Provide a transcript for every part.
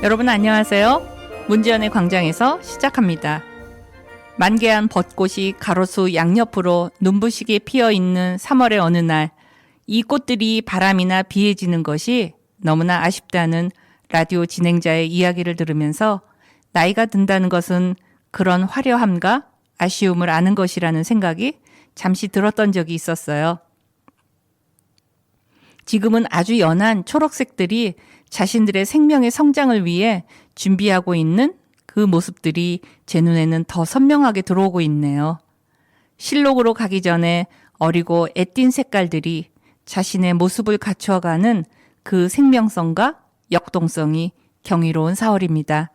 여러분 안녕하세요. 문지연의 광장에서 시작합니다. 만개한 벚꽃이 가로수 양옆으로 눈부시게 피어있는 3월의 어느 날, 이 꽃들이 바람이나 비에 지는 것이 너무나 아쉽다는 라디오 진행자의 이야기를 들으면서 나이가 든다는 것은 그런 화려함과 아쉬움을 아는 것이라는 생각이 잠시 들었던 적이 있었어요. 지금은 아주 연한 초록색들이 자신들의 생명의 성장을 위해 준비하고 있는 그 모습들이 제 눈에는 더 선명하게 들어오고 있네요. 실록으로 가기 전에 어리고 애띤 색깔들이 자신의 모습을 갖추어가는 그 생명성과 역동성이 경이로운 4월입니다.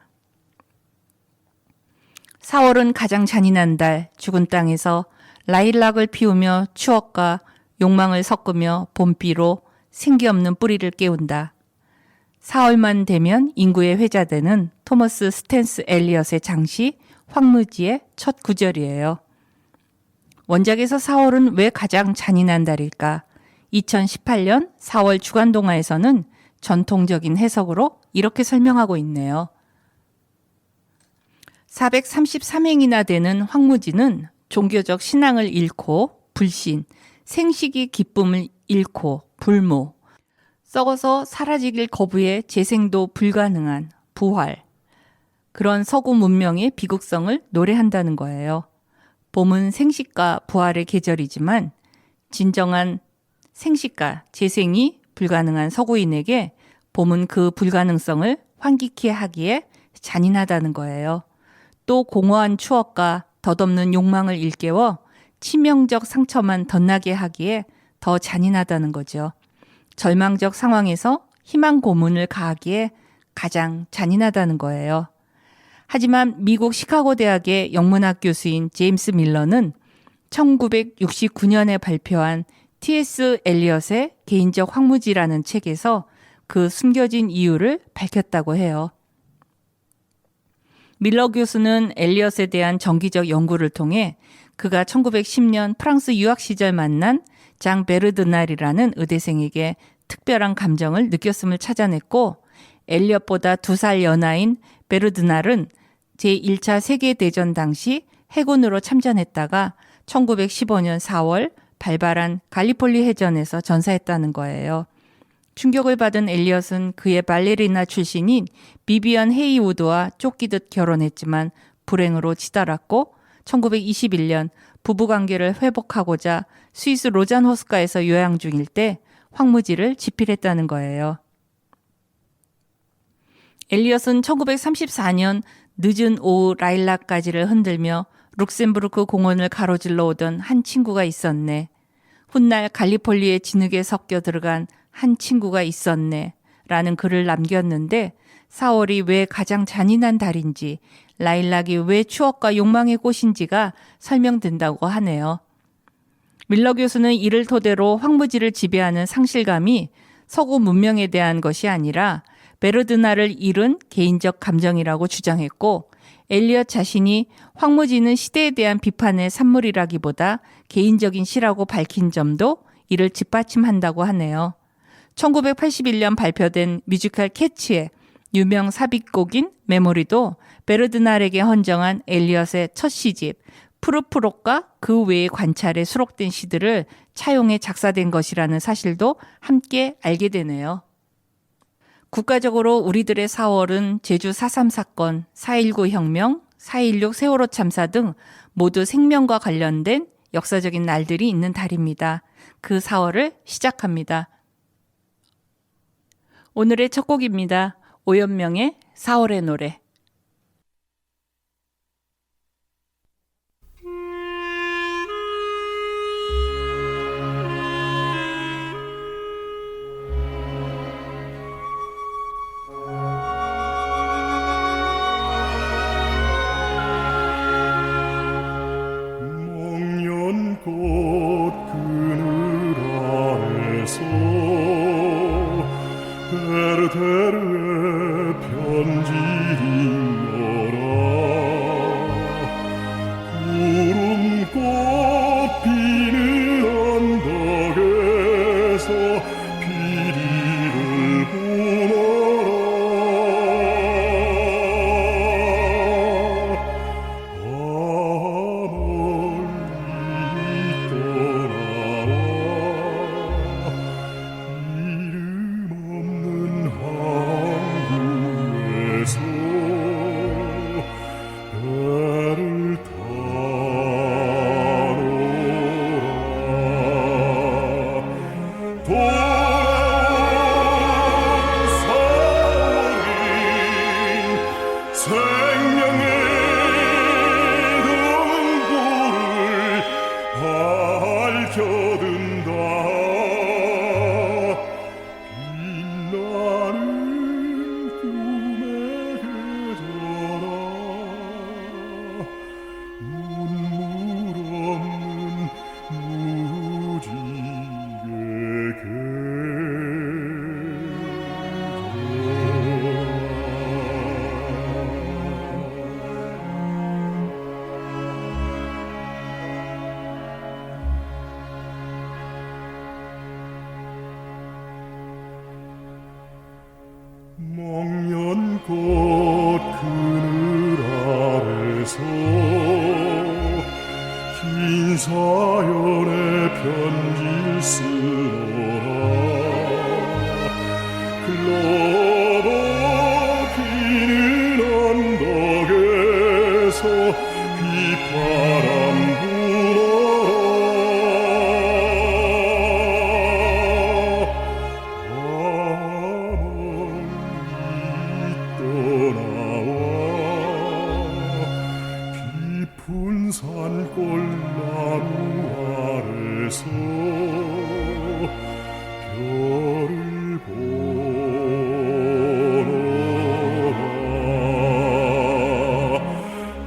4월은 가장 잔인한 달, 죽은 땅에서 라일락을 피우며 추억과 욕망을 섞으며 봄비로 생기 없는 뿌리를 깨운다. 4월만 되면 인구에 회자되는 토머스 스탠스 엘리엇의 장시 황무지의 첫 구절이에요. 원작에서 4월은 왜 가장 잔인한 달일까? 2018년 4월 주간동화에서는 전통적인 해석으로 이렇게 설명하고 있네요. 433행이나 되는 황무지는 종교적 신앙을 잃고 불신, 생식의 기쁨을 잃고 불모, 썩어서 사라지길 거부해 재생도 불가능한 부활, 그런 서구 문명의 비극성을 노래한다는 거예요. 봄은 생식과 부활의 계절이지만 진정한 생식과 재생이 불가능한 서구인에게 봄은 그 불가능성을 환기케 하기에 잔인하다는 거예요. 또 공허한 추억과 덧없는 욕망을 일깨워 치명적 상처만 덧나게 하기에 더 잔인하다는 거죠. 절망적 상황에서 희망 고문을 가하기에 가장 잔인하다는 거예요. 하지만 미국 시카고 대학의 영문학 교수인 제임스 밀러는 1969년에 발표한 T.S. 엘리엇의 개인적 황무지라는 책에서 그 숨겨진 이유를 밝혔다고 해요. 밀러 교수는 엘리엇에 대한 정기적 연구를 통해 그가 1910년 프랑스 유학 시절 만난 장 베르드날이라는 의대생에게 특별한 감정을 느꼈음을 찾아냈고, 엘리엇보다 2살 연하인 베르드날은 제1차 세계대전 당시 해군으로 참전했다가 1915년 4월 발발한 갈리폴리 해전에서 전사했다는 거예요. 충격을 받은 엘리엇은 그의 발레리나 출신인 비비언 헤이우드와 쫓기듯 결혼했지만 불행으로 치달았고 1921년 부부관계를 회복하고자 스위스 로잔 호숫가에서 요양 중일 때 황무지를 집필했다는 거예요. 엘리엇은 1934년 늦은 오후 라일락 가지를 흔들며 룩셈부르크 공원을 가로질러 오던 한 친구가 있었네. 훗날 갈리폴리의 진흙에 섞여 들어간 한 친구가 있었네 라는 글을 남겼는데, 4월이 왜 가장 잔인한 달인지, 라일락이 왜 추억과 욕망의 꽃인지가 설명된다고 하네요. 밀러 교수는 이를 토대로 황무지를 지배하는 상실감이 서구 문명에 대한 것이 아니라 베르드나를 잃은 개인적 감정이라고 주장했고, 엘리엇 자신이 황무지는 시대에 대한 비판의 산물이라기보다 개인적인 시라고 밝힌 점도 이를 뒷받침한다고 하네요. 1981년 발표된 뮤지컬 캐츠의 유명 삽입곡인 메모리도 베르드날에게 헌정한 엘리엇의 첫 시집 프루프록과 그 외의 관찰에 수록된 시들을 차용해 작사된 것이라는 사실도 함께 알게 되네요. 국가적으로 우리들의 4월은 제주 4.3 사건, 4.19 혁명, 4.16 세월호 참사 등 모두 생명과 관련된 역사적인 날들이 있는 달입니다. 그 4월을 시작합니다. 오늘의 첫 곡입니다. 오연명의 4월의 노래. 목련꽃 그늘 아래서 베르테르의 편지 생명의 등불을 밝혀든다. 빛나는 꿈의 계절아, 눈물 없는 무지개 목련꽃 그늘 아래서 긴 사연의 편지를 쓰노라. 글러버 피는 언덕에서 휘파람 깊은 산골나무 아래서 별을 보노라.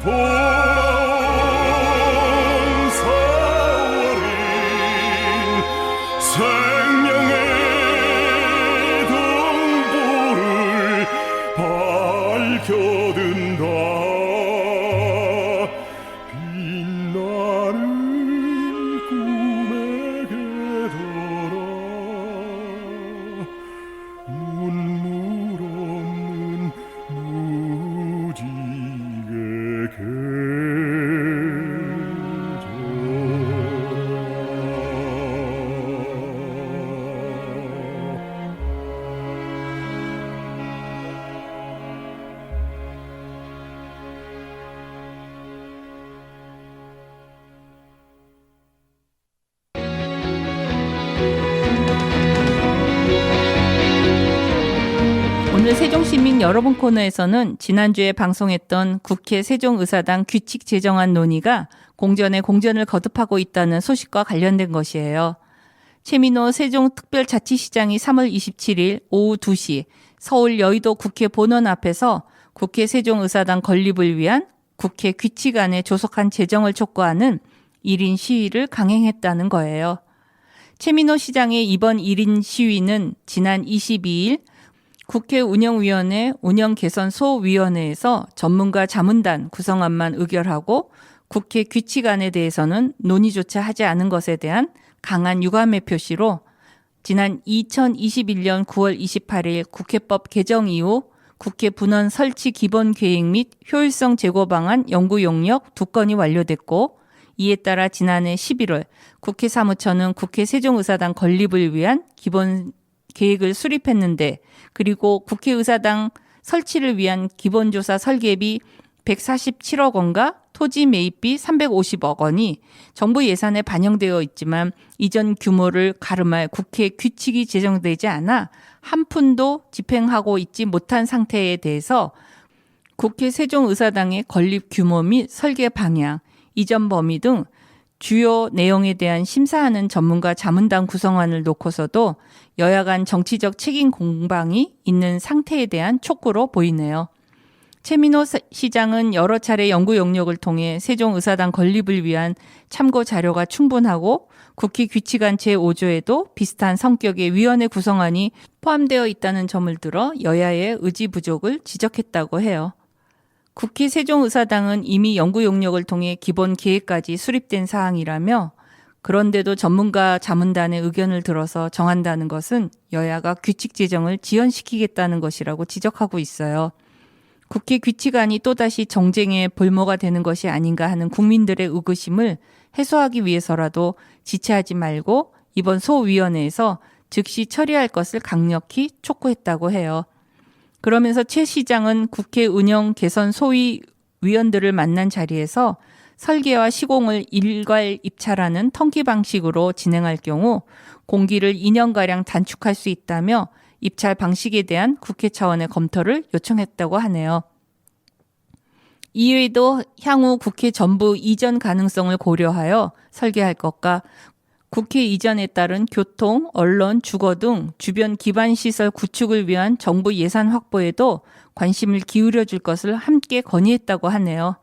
돌아온 사월이 생명의 등불을 밝혀든다. 빛나는 꿈의 계절아, 눈물 없는 무지개 오늘 세종시민 여러분 코너에서는 지난주에 방송했던 국회 세종의사당 규칙 제정안 논의가 공전에 공전을 거듭하고 있다는 소식과 관련된 것이에요. 최민호 세종특별자치시장이 3월 27일 오후 2시 서울 여의도 국회 본원 앞에서 국회 세종의사당 건립을 위한 국회 규칙안에 조속한 제정을 촉구하는 1인 시위를 강행했다는 거예요. 최민호 시장의 이번 1인 시위는 지난 22일 국회 운영위원회 운영개선소위원회에서 전문가 자문단 구성안만 의결하고 국회 규칙안에 대해서는 논의조차 하지 않은 것에 대한 강한 유감의 표시로 지난 2021년 9월 28일 국회법 개정 이후 국회 분원 설치 기본 계획 및 효율성 제고 방안 연구 용역 2건이 완료됐고, 이에 따라 지난해 11월 국회 사무처는 국회 세종의사당 건립을 위한 기본 계획을 수립했는데, 그리고 국회의사당 설치를 위한 기본조사 설계비 147억 원과 토지 매입비 350억 원이 정부 예산에 반영되어 있지만 이전 규모를 가름할 국회 규칙이 제정되지 않아 한 푼도 집행하고 있지 못한 상태에 대해서 국회 세종의사당의 건립 규모 및 설계 방향, 이전 범위 등 주요 내용에 대한 심사하는 전문가 자문단 구성안을 놓고서도 여야 간 정치적 책임 공방이 있는 상태에 대한 촉구로 보이네요. 최민호 시장은 여러 차례 연구 용역을 통해 세종의사당 건립을 위한 참고 자료가 충분하고 국회 규칙안 제5조에도 비슷한 성격의 위원회 구성안이 포함되어 있다는 점을 들어 여야의 의지 부족을 지적했다고 해요. 국회 세종의사당은 이미 연구 용역을 통해 기본 계획까지 수립된 사항이라며, 그런데도 전문가 자문단의 의견을 들어서 정한다는 것은 여야가 규칙 제정을 지연시키겠다는 것이라고 지적하고 있어요. 국회 규칙안이 또다시 정쟁의 볼모가 되는 것이 아닌가 하는 국민들의 의구심을 해소하기 위해서라도 지체하지 말고 이번 소위원회에서 즉시 처리할 것을 강력히 촉구했다고 해요. 그러면서 최 시장은 국회 운영 개선 소위 위원들을 만난 자리에서 설계와 시공을 일괄 입찰하는 턴키 방식으로 진행할 경우 공기를 2년가량 단축할 수 있다며 입찰 방식에 대한 국회 차원의 검토를 요청했다고 하네요. 이외에도 향후 국회 전부 이전 가능성을 고려하여 설계할 것과 국회 이전에 따른 교통, 언론, 주거 등 주변 기반 시설 구축을 위한 정부 예산 확보에도 관심을 기울여 줄 것을 함께 건의했다고 하네요.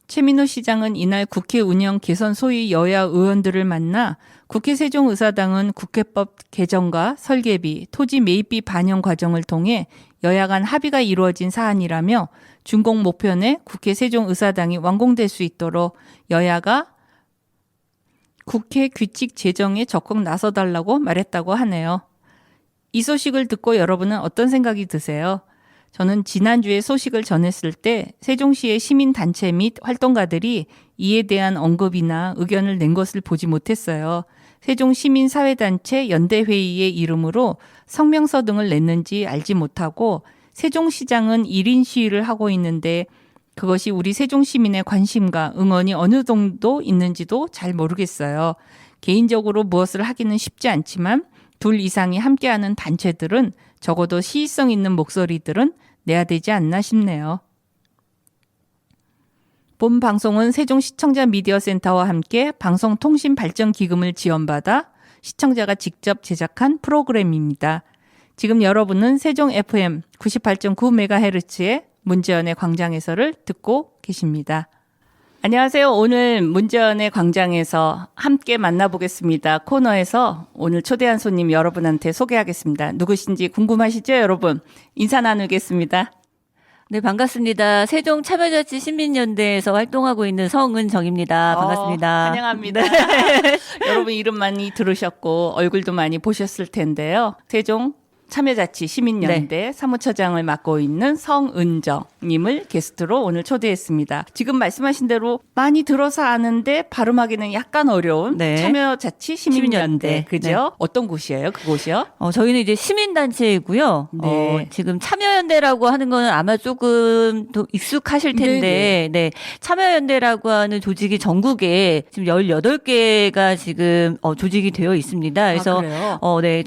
최민호 시장은 이날 국회 운영 개선 소위 여야 의원들을 만나 국회 세종의사당은 국회법 개정과 설계비, 토지 매입비 반영 과정을 통해 여야 간 합의가 이루어진 사안이라며 준공 목표 내 국회 세종의사당이 완공될 수 있도록 여야가 국회 규칙 제정에 적극 나서달라고 말했다고 하네요. 이 소식을 듣고 여러분은 어떤 생각이 드세요? 저는 지난주에 소식을 전했을 때 세종시의 시민단체 및 활동가들이 이에 대한 언급이나 의견을 낸 것을 보지 못했어요. 세종시민사회단체 연대회의의 이름으로 성명서 등을 냈는지 알지 못하고 세종시장은 1인 시위를 하고 있는데 그것이 우리 세종시민의 관심과 응원이 어느 정도 있는지도 잘 모르겠어요. 개인적으로 무엇을 하기는 쉽지 않지만 둘 이상이 함께하는 단체들은 적어도 시의성 있는 목소리들은 내야 되지 않나 싶네요. 본 방송은 세종시청자 미디어센터와 함께 방송통신발전기금을 지원받아 시청자가 직접 제작한 프로그램입니다. 지금 여러분은 세종 FM 98.9MHz의 문재연의 광장에서를 듣고 계십니다. 안녕하세요. 오늘 문재연의 광장에서 함께 만나보겠습니다. 코너에서 오늘 초대한 손님 여러분한테 소개하겠습니다. 누구신지 궁금하시죠, 여러분? 인사 나누겠습니다. 네, 반갑습니다. 세종 참여자치 시민연대에서 활동하고 있는 성은정입니다. 반갑습니다. 환영합니다. 여러분 이름 많이 들으셨고 얼굴도 많이 보셨을 텐데요. 세종 참여자치 시민연대 사무처장을 맡고 있는 성은정님을 게스트로 오늘 초대했습니다. 지금 말씀하신 대로 많이 들어서 아는데 발음하기는 약간 어려운 참여자치 시민연대. 그죠? 어떤 곳이에요? 그곳이요? 저희는 이제 시민단체이고요. 지금 참여연대라고 하는 거는 아마 조금 더 익숙하실 텐데, 참여연대라고 하는 조직이 전국에 지금 18개가 지금 조직이 되어 있습니다. 그래서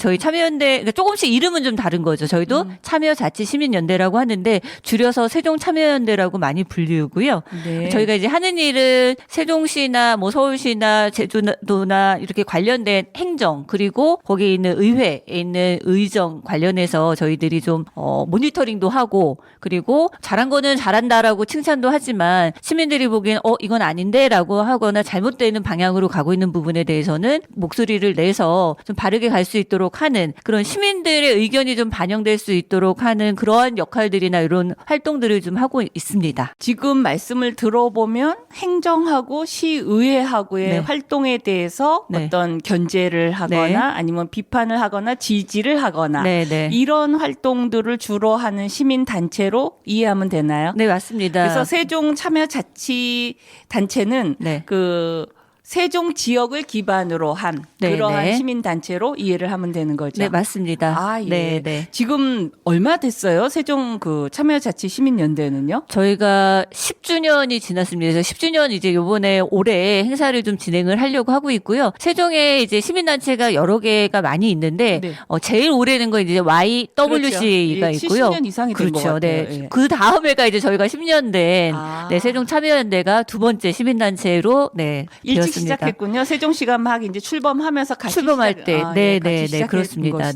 저희 참여연대 그러니까 조금씩 이름은 좀 다른 거죠. 저희도 참여자치시민연대라고 하는데 줄여서 세종참여연대라고 많이 불리고요. 저희가 이제 하는 일은 세종시나 뭐 서울시나 제주도나 이렇게 관련된 행정 그리고 거기에 있는 의회에 있는 의정 관련해서 저희들이 좀 모니터링도 하고 그리고 잘한 거는 잘한다라고 칭찬도 하지만 시민들이 보기엔 이건 아닌데라고 하거나 잘못되는 방향으로 가고 있는 부분에 대해서는 목소리를 내서 좀 바르게 갈 수 있도록 하는 그런 시민들의 의견이 좀 반영될 수 있도록 하는 그러한 역할들이나 이런 활동들을 좀 하고 있습니다. 지금 말씀을 들어보면 행정하고 시의회하고의 활동에 대해서 어떤 견제를 하거나 아니면 비판을 하거나 지지를 하거나 이런 활동들을 주로 하는 시민단체로 이해하면 되나요? 네, 맞습니다. 그래서 세종 참여자치단체는 그 세종 지역을 기반으로 한 그러한 시민단체로 이해를 하면 되는 거죠. 네, 맞습니다. 아, 예. 지금 얼마 됐어요? 세종 그 참여자치 시민연대는요? 저희가 10주년이 지났습니다. 그래서 10주년 이제 요번에 올해 행사를 좀 진행을 하려고 하고 있고요. 세종에 이제 시민단체가 여러 개가 많이 있는데 제일 오래된 건 이제 YWC가 있고요. 70년 이상이 된 것 같아요. 그 다음 해가 이제 저희가 10년 된 세종 참여연대가 두 번째 시민단체로 일찍 시작했군요. 세종시가 막 이제 출범하면서 같이 출범할 때, 같이 그렇습니다.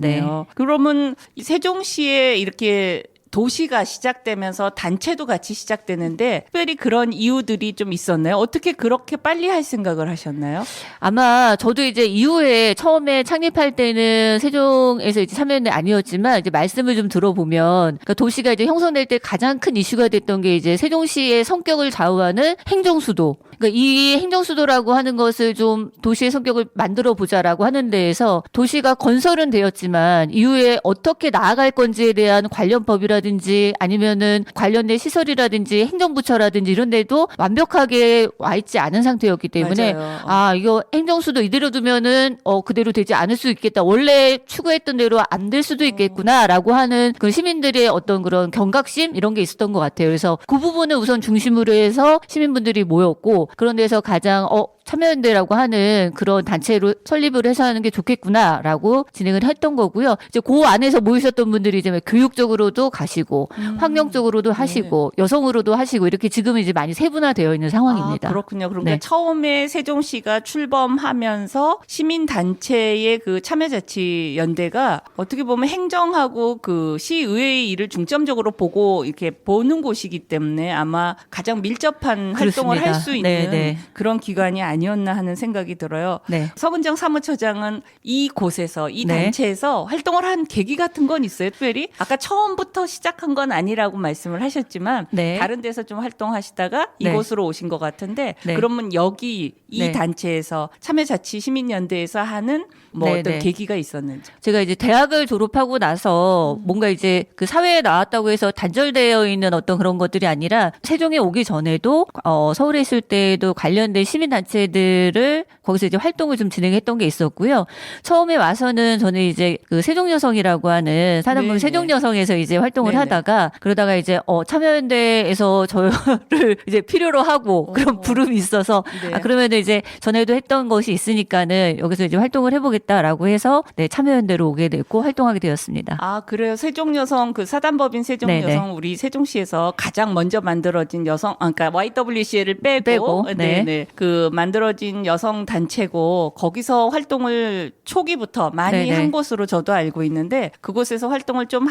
그러면 세종시에 이렇게 도시가 시작되면서 단체도 같이 시작되는데 특별히 그런 이유들이 좀 있었나요? 어떻게 그렇게 빨리 할 생각을 하셨나요? 아마 저도 이제 이후에 처음에 창립할 때는 세종에서 이제 참여연대 아니었지만 이제 말씀을 좀 들어보면 그러니까 도시가 이제 형성될 때 가장 큰 이슈가 됐던 게 이제 세종시의 성격을 좌우하는 행정수도. 그러니까 이 행정수도라고 하는 것을 좀 도시의 성격을 만들어 보자라고 하는 데에서 도시가 건설은 되었지만 이후에 어떻게 나아갈 건지에 대한 관련 법이라든지 아니면은 관련된 시설이라든지 행정부처라든지 이런 데도 완벽하게 와 있지 않은 상태였기 때문에 이거 행정수도 이대로 두면은 그대로 되지 않을 수 있겠다. 원래 추구했던 대로 안 될 수도 있겠구나라고 하는 그 시민들의 어떤 그런 경각심 이런 게 있었던 것 같아요. 그래서 그 부분을 우선 중심으로 해서 시민분들이 모였고 그런 데서 가장 참여연대라고 하는 그런 단체로 설립을 해서 하는 게 좋겠구나라고 진행을 했던 거고요. 이제 그 안에서 모이셨던 분들이 이제 교육적으로도 가시고 환경적으로도 하시고 여성으로도 하시고 이렇게 지금은 이제 많이 세분화되어 있는 상황입니다. 아, 그렇군요. 그러니까 네. 처음에 세종시가 출범하면서 시민단체의 그 참여자치연대가 어떻게 보면 행정하고 그 시의회의 일을 중점적으로 보고 이렇게 보는 곳이기 때문에 아마 가장 밀접한 활동을 할 수 있는 네, 네. 그런 기관이 아니었나 하는 생각이 들어요. 네. 서근정 사무처장은 이곳에서 이 네. 단체에서 활동을 한 계기 같은 건 있어요, 특별히? 아까 처음부터 시작한 건 아니라고 말씀을 하셨지만 네. 다른 데서 좀 활동하시다가 네. 이곳으로 오신 것 같은데 네. 그러면 여기 이 네. 단체에서 참여자치시민연대에서 하는 뭐 네, 어떤 네. 계기가 있었는지. 제가 이제 대학을 졸업하고 나서 뭔가 이제 그 사회에 나왔다고 해서 단절되어 있는 어떤 그런 것들이 아니라 세종에 오기 전에도 서울에 있을 때도 관련된 시민단체들을 거기서 이제 활동을 좀 진행했던 게 있었고요. 처음에 와서는 저는 이제 그 세종여성이라고 하는 사단법인 네네. 세종여성에서 이제 활동을 네네. 하다가 그러다가 이제 참여연대에서 저를 이제 필요로 하고 그런 부름이 있어서 네. 그러면은 이제 전에도 했던 것이 있으니까는 여기서 이제 활동을 해보겠다라고 해서 네, 참여연대로 오게 됐고 활동하게 되었습니다. 아, 그래요. 세종여성 그 사단법인 세종여성 네네. 우리 세종시에서 가장 먼저 만들어진 그러니까 YWCA를 빼고 네. 네. 그 만들어진 여성 단체고 거기서 활동을 초기부터 많이 네네. 한 곳으로 저도 알고 있는데 그곳에서 활동을 좀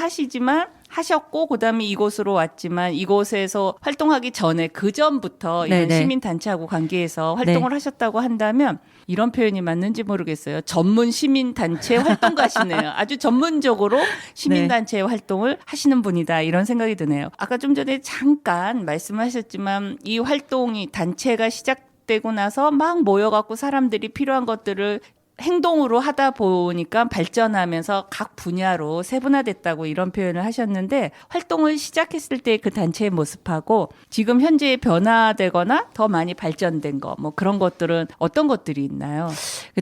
하셨고 그다음에 이곳으로 왔지만 이곳에서 활동하기 전에 그 전부터 이런 네네. 시민단체하고 관계해서 활동을 하셨다고 한다면 이런 표현이 맞는지 모르겠어요. 전문 시민단체 활동가시네요. 아주 전문적으로 시민단체 활동을 하시는 분이다. 이런 생각이 드네요. 아까 좀 전에 잠깐 말씀하셨지만 이 활동이 단체가 시작되고 나서 막 모여갖고 사람들이 필요한 것들을 행동으로 하다 보니까 발전하면서 각 분야로 세분화됐다고 이런 표현을 하셨는데 활동을 시작했을 때 그 단체의 모습하고 지금 현재 변화되거나 더 많이 발전된 거 뭐 그런 것들은 어떤 것들이 있나요?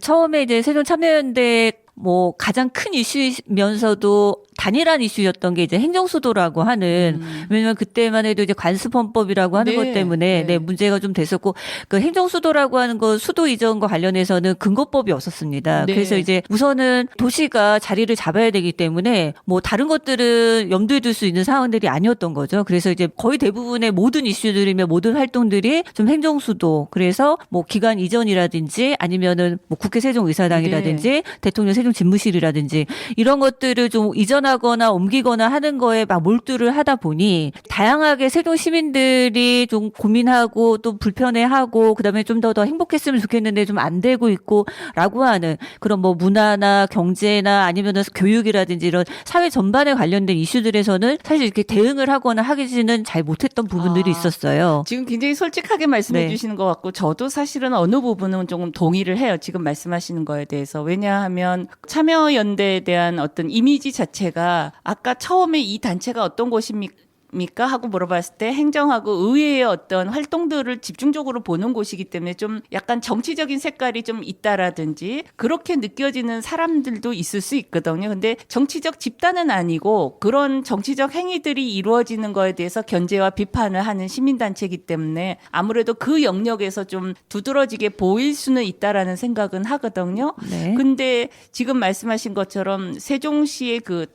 처음에 이제 세종 참여연대 뭐 가장 큰 이슈면서도 단일한 이슈였던 게 이제 행정수도라고 하는 왜냐면 그때만 해도 이제 관습헌법이라고 하는 네, 것 때문에 네. 문제가 좀 됐었고 그 행정수도라고 하는 거 수도 이전과 관련해서는 근거법이 없었습니다. 네. 그래서 이제 우선은 도시가 자리를 잡아야 되기 때문에 뭐 다른 것들은 염두에 둘 수 있는 상황들이 아니었던 거죠. 그래서 이제 거의 대부분의 모든 이슈들이며 모든 활동들이 좀 행정수도 그래서 뭐 기관 이전이라든지 아니면은 뭐 국회 세종의사당이라든지 대통령 세종집무실이라든지 이런 것들을 좀 이전하거나 옮기거나 하는 거에 막 몰두를 하다 보니 다양하게 세종 시민들이 좀 고민하고 또 불편해하고 그다음에 좀 더 행복했으면 좋겠는데 좀 안 되고 있고라고 하는 그런 뭐 문화나 경제나 아니면은 교육이라든지 이런 사회 전반에 관련된 이슈들에서는 사실 이렇게 대응을 하거나 하기는 잘 못했던 부분들이 있었어요. 지금 굉장히 솔직하게 말씀해 네. 주시는 것 같고 저도 사실은 어느 부분은 조금 동의를 해요. 지금 말씀하시는 거에 대해서. 왜냐하면 참여연대에 대한 어떤 이미지 자체가 아까 처음에 이 단체가 어떤 곳입니까? 하고 물어봤을 때 행정하고 의회의 어떤 활동들을 집중적으로 보는 곳이기 때문에 좀 약간 정치적인 색깔이 좀 있다라든지 그렇게 느껴지는 사람들도 있을 수 있거든요. 근데 정치적 집단은 아니고 그런 정치적 행위들이 이루어지는 거에 대해서 견제와 비판을 하는 시민단체이기 때문에 아무래도 그 영역에서 좀 두드러지게 보일 수는 있다라는 생각은 하거든요. 네. 근데 지금 말씀하신 것처럼 세종시의 그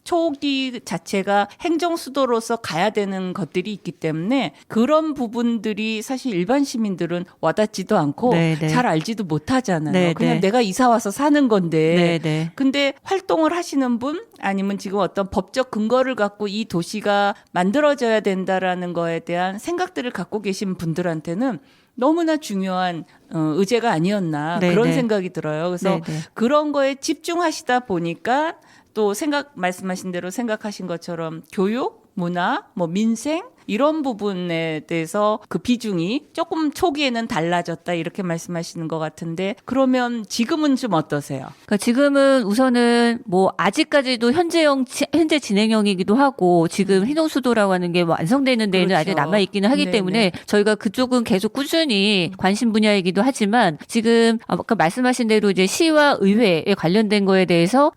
초기 자체가 행정수도로서 가야 되는 것들이 있기 때문에 그런 부분들이 사실 일반 시민들은 와닿지도 않고 네네. 잘 알지도 못하잖아요. 네네. 그냥 내가 이사 와서 사는 건데. 네네. 근데 활동을 하시는 분 아니면 지금 어떤 법적 근거를 갖고 이 도시가 만들어져야 된다라는 거에 대한 생각들을 갖고 계신 분들한테는 너무나 중요한 의제가 아니었나 네네. 그런 생각이 들어요. 그래서 네네. 그런 거에 집중하시다 보니까 또 말씀하신 대로 생각하신 것처럼 교육, 문화, 뭐 민생 이런 부분에 대해서 그 비중이 조금 초기에는 달라졌다 이렇게 말씀하시는 것 같은데 그러면 지금은 좀 어떠세요? 그러니까 지금은 우선은 뭐 아직까지도 현재 진행형이기도 하고 지금 행정수도라고 하는 게 뭐 완성되는 데는 그렇죠. 아직 남아 있기는 하기 네네. 때문에 저희가 그쪽은 계속 꾸준히 관심 분야이기도 하지만 지금 아까 말씀하신 대로 이제 시와 의회에 관련된 거에 대해서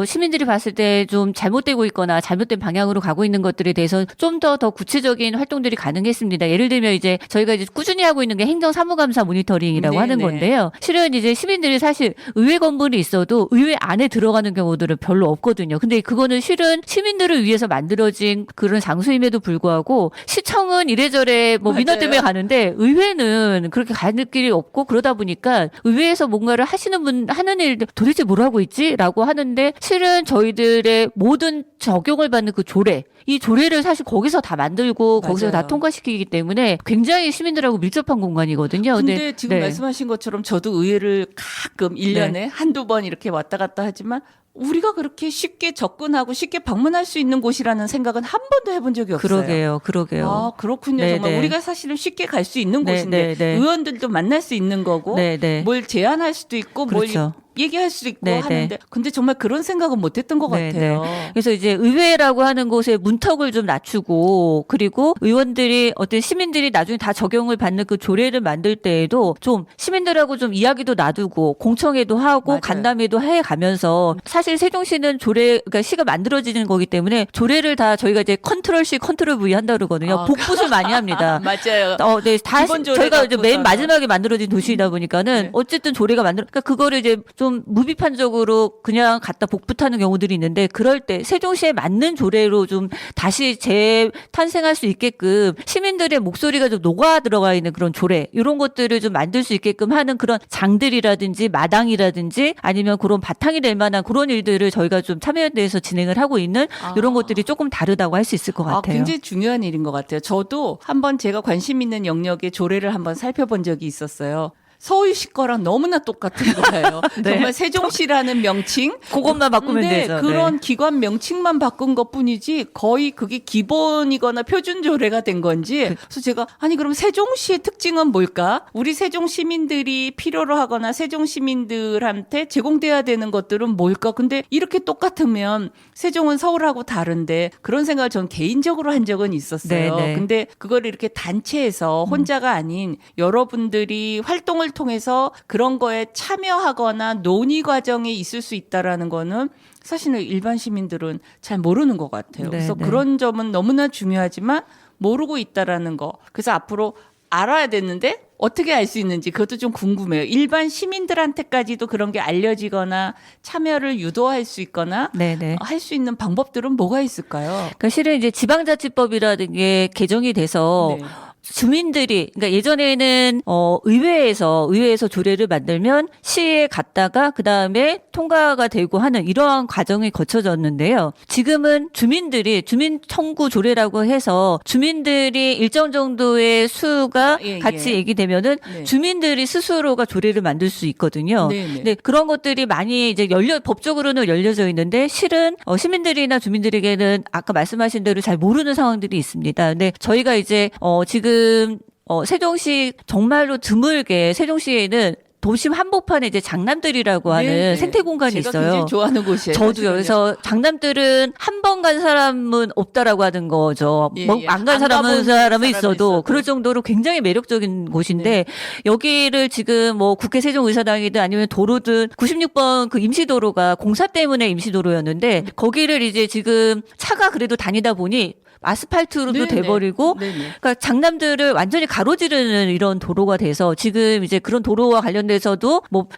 시민들이 봤을 때 좀 잘못되고 있거나 잘못된 방향으로 가고 있는 것들에 대해서 좀 더 구체적인 적극적인 활동들이 가능했습니다. 예를 들면 이제 저희가 이제 꾸준히 하고 있는 게 행정사무감사 모니터링이라고 네네. 하는 건데요. 실은 이제 시민들이 사실 의회 건물이 있어도 의회 안에 들어가는 경우들은 별로 없거든요. 근데 그거는 실은 시민들을 위해서 만들어진 그런 장소임에도 불구하고 시청은 이래저래 뭐 민원 맞아요. 때문에 가는데 의회는 그렇게 가는 길이 없고 그러다 보니까 의회에서 뭔가를 하시는 분 하는 일 도대체 뭘 하고 있지라고 하는데 실은 저희들의 모든 적용을 받는 그 조례 이 조례를 사실 거기서 다 만들고 거기서 다 맞아요. 통과시키기 때문에 굉장히 시민들하고 밀접한 공간이거든요. 근데 지금 네. 말씀하신 것처럼 저도 의회를 가끔 1년에 한두 번 이렇게 왔다 갔다 하지만 우리가 그렇게 쉽게 접근하고 쉽게 방문할 수 있는 곳이라는 생각은 한 번도 해본 적이 없어요. 그러게요. 아, 그렇군요. 네, 정말 네. 우리가 사실은 쉽게 갈 수 있는 네, 곳인데 네, 네. 의원들도 만날 수 있는 거고 네. 뭘 제안할 수도 있고 그렇죠. 뭘 얘기할 수도 있고 네, 하는데 근데 정말 그런 생각은 못했던 것 네, 같아요. 그래서 이제 의회라고 하는 곳에 문턱을 좀 낮추고 그리고 의원들이 어떤 시민들이 나중에 다 적용을 받는 그 조례를 만들 때에도 좀 시민들하고 좀 이야기도 나누고 공청회도 하고 맞아요. 간담회도 해 가면서 사실 세종시는 조례 그러니까 시가 만들어지는 거기 때문에 조례를 다 저희가 이제 컨트롤 C 컨트롤 V 한다 그러거든요. 아, 복붙을 많이 합니다. 맞아요. 네, 다 기본 조례 저희가 이제 맨 갖고서는. 마지막에 만들어진 도시이다 보니까는 네. 어쨌든 조례가 그러니까 그거를 이제 좀 무비판적으로 그냥 갖다 복붙하는 경우들이 있는데 그럴 때 세종시에 맞는 조례로 좀 다시 재탄생할 수 있게끔 시민들의 목소리가 좀 녹아 들어가 있는 그런 조례 이런 것들을 좀 만들 수 있게끔 하는 그런 장들이라든지 마당이라든지 아니면 그런 바탕이 될 만한 그런 일들을 저희가 좀 참여연대에서 진행을 하고 있는 이런 것들이 조금 다르다고 할 수 있을 것 같아요. 굉장히 중요한 일인 것 같아요. 저도 한번 제가 관심 있는 영역의 조례를 한번 살펴본 적이 있었어요. 서울시 거랑 너무나 똑같은 거예요. 네. 정말 세종시라는 명칭. 그것만 바꾸면 근데 되죠. 그런 네. 기관 명칭만 바꾼 것뿐이지 거의 그게 기본이거나 표준 조례가 된 건지. 그래서 제가 아니 그럼 세종시의 특징은 뭘까? 우리 세종 시민들이 필요로 하거나 세종 시민들한테 제공돼야 되는 것들은 뭘까? 근데 이렇게 똑같으면 세종은 서울하고 다른데 그런 생각을 전 개인적으로 한 적은 있었어요. 네. 근데 그걸 이렇게 단체에서 혼자가 아닌 여러분들이 활동을 통해서 그런 거에 참여하거나 논의 과정에 있을 수 있다라는 거는 사실은 일반 시민들은 잘 모르는 것 같아요. 그래서 네. 그런 점은 너무나 중요하지만 모르고 있다라는 거. 그래서 앞으로 알아야 되는데 어떻게 알 수 있는지 그것도 좀 궁금해요. 일반 시민들한테까지도 그런 게 알려지거나 참여를 유도할 수 있거나 네네. 할 수 있는 방법들은 뭐가 있을까요? 그러니까 실은 이제 지방자치법이라는 게 개정이 돼서 네. 주민들이 그러니까 예전에는 의회에서 조례를 만들면 시에 갔다가 그다음에 통과가 되고 하는 이러한 과정이 거쳐졌는데요. 지금은 주민들이 주민 청구 조례라고 해서 주민들이 일정 정도의 수가 예, 같이 예. 얘기되면은 네. 주민들이 스스로가 조례를 만들 수 있거든요. 네, 네. 근데 그런 것들이 많이 이제 법적으로는 열려져 있는데 실은 시민들이나 주민들에게는 아까 말씀하신 대로 잘 모르는 상황들이 있습니다. 근데 저희가 이제 지금 세종시 정말로 드물게 세종시에는 도심 한복판에 이제 장남들이라고 하는 네, 네. 생태 공간이 제가 있어요. 굉장히 좋아하는 곳이에요. 저도요. 사실은요. 그래서 장남들은 한 번 간 사람은 없다라고 하는 거죠. 예, 예. 안 간 안 사람은 가본 사람은 사람이 있어도 있어도. 그럴 정도로 굉장히 매력적인 곳인데 여기를 지금 뭐 국회 세종의사당이든 아니면 도로든 96번 그 임시도로가 공사 때문에 임시도로였는데 거기를 이제 지금 차가 그래도 다니다 보니 아스팔트로도 네, 돼버리고 네. 네. 그러니까 장남들을 완전히 가로지르는 이런 도로가 돼서 지금 이제 그런 도로와 관련돼서도 뭐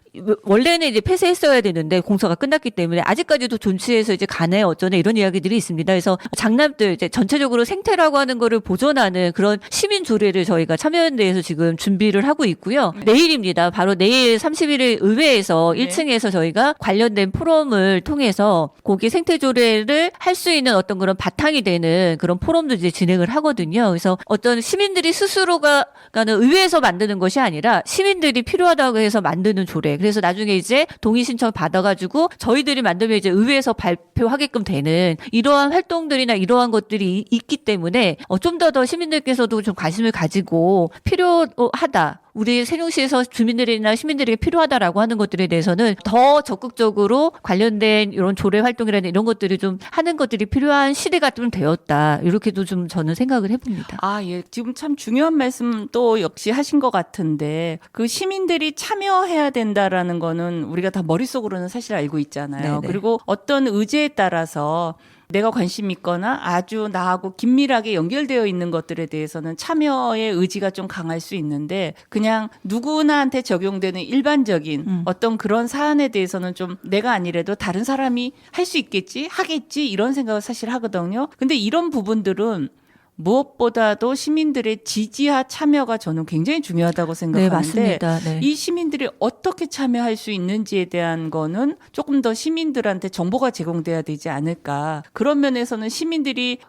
원래는 이제 폐쇄했어야 되는데 공사가 끝났기 때문에 아직까지도 존치해서 이제 가네 어쩌네 이런 이야기들이 있습니다. 그래서 장남들 이제 전체적으로 생태라고 하는 거를 보존하는 그런 시민 조례를 저희가 참여연대에서 지금 준비를 하고 있고요. 내일입니다. 바로 내일 31일 의회에서 네. 1층에서 저희가 관련된 포럼을 통해서 거기 생태 조례를 할 수 있는 어떤 그런 바탕이 되는 그런 포럼도 이제 진행을 하거든요. 그래서 어떤 시민들이 스스로가 그러니까 의회에서 만드는 것이 아니라 시민들이 필요하다고 해서 만드는 조례. 그래서 나중에 이제 동의 신청 받아가지고 저희들이 만들면 이제 의회에서 발표하게끔 되는 이러한 활동들이나 이러한 것들이 있기 때문에 좀 더 시민들께서도 좀 관심을 가지고 필요하다. 우리 세종시에서 주민들이나 시민들에게 필요하다라고 하는 것들에 대해서는 더 적극적으로 관련된 이런 조례 활동이라는 이런 것들이 좀 하는 것들이 필요한 시대가 좀 되었다. 이렇게도 좀 저는 생각을 해봅니다. 아, 예. 지금 참 중요한 말씀 또 역시 하신 것 같은데 그 시민들이 참여해야 된다라는 거는 우리가 다 머릿속으로는 사실 알고 있잖아요. 네네. 그리고 어떤 의제에 따라서 내가 관심 있거나 아주 나하고 긴밀하게 연결되어 있는 것들에 대해서는 참여의 의지가 좀 강할 수 있는데 그냥 누구나한테 적용되는 일반적인 어떤 그런 사안에 대해서는 좀 내가 아니래도 다른 사람이 할 수 있겠지, 하겠지 이런 생각을 사실 하거든요. 근데 이런 부분들은 무엇보다도 시민들의 지지와 참여가 저는 굉장히 중요하다고 생각하는데 맞습니다. 네. 이 시민들이 어떻게 참여할 수 있는지에 대한 거는 조금 더 시민들한테 정보가 제공돼야 되지 않을까. 그런 면에서는 시민들이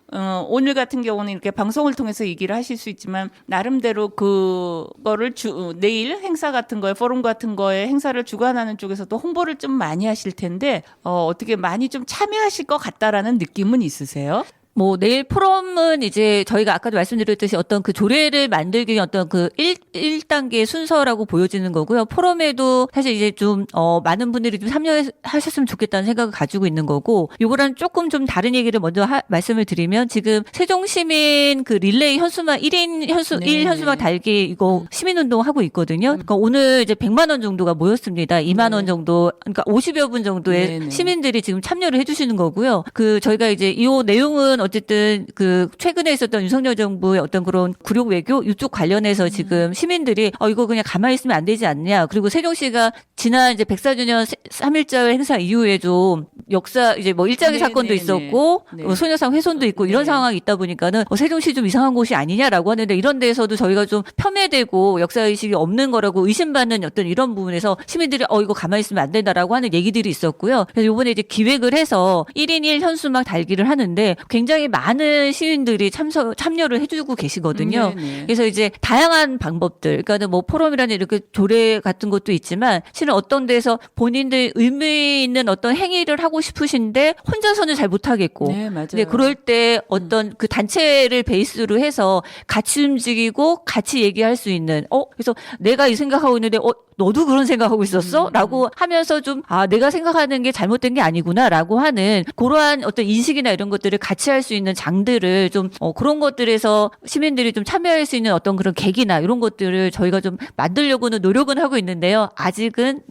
오늘 같은 경우는 이렇게 방송을 통해서 얘기를 하실 수 있지만 나름대로 그거를 내일 행사 같은 거에 포럼 같은 거에 행사를 주관하는 쪽에서도 홍보를 좀 많이 하실 텐데 어떻게 많이 좀 참여하실 것 같다라는 느낌은 있으세요? 뭐 내일 포럼은 이제 저희가 아까도 말씀드렸듯이 어떤 그 조례를 만들기 위한 어떤 그 1단계 순서라고 보여지는 거고요. 포럼에도 사실 이제 좀 많은 분들이 좀 참여하셨으면 좋겠다는 생각을 가지고 있는 거고, 요거랑 조금 좀 다른 얘기를 먼저 말씀을 드리면 지금 세종시민 그 릴레이 현수막 1인 현수 네, 1 현수막 달기 이거 시민운동 하고 있거든요. 그러니까 오늘 이제 100만 원 정도가 모였습니다. 2만 원 정도, 그러니까 50여 분 정도의 네. 시민들이 지금 참여를 해주시는 거고요. 그 저희가 이제 이 내용은 어쨌든 그 최근에 있었던 윤석열 정부의 어떤 그런 굴욕 외교 이쪽 관련해서 지금 시민들이 이거 그냥 가만히 있으면 안 되지 않냐. 그리고 세종시가 지난 이제 104주년 3.1절 행사 이후에 좀 역사 이제 뭐 일장의 사건도 있었고 소녀상 훼손도 있고 이런 상황이 있다 보니까는 세종시 좀 이상한 곳이 아니냐라고 하는데, 이런 데에서도 저희가 좀 폄훼되고 역사의식이 없는 거라고 의심받는 어떤 이런 부분에서 시민들이 이거 가만히 있으면 안 된다라고 하는 얘기들이 있었고요. 그래서 이번에 이제 기획을 해서 1인 1 현수막 달기를 하는데 굉장히 많은 시민들이 참여를 해주고 계시거든요. 그래서 이제 다양한 방법들, 그러니까 뭐 포럼이라는 이렇게 조례 같은 것도 있지만 실은 어떤 데서 본인들 의미 있는 어떤 행위를 하고 싶으신데 혼자서는 잘 못하겠고, 네, 맞아요. 네, 그럴 때 어떤 그 단체를 베이스로 해서 같이 움직이고 같이 얘기할 수 있는, 그래서 내가 이 생각하고 있는데 너도 그런 생각하고 있었어? 라고 하면서 좀 내가 생각하는 게 잘못된 게 아니구나 라고 하는 그러한 어떤 인식이나 이런 것들을 같이 할 수 있는 장들을 좀 그런 것들에서 시민들이 좀 참여할 수 있는 어떤 그런 계기나 이런 것들을 저희가 좀 만들려고는 노력은 하고 있는데요. 아직은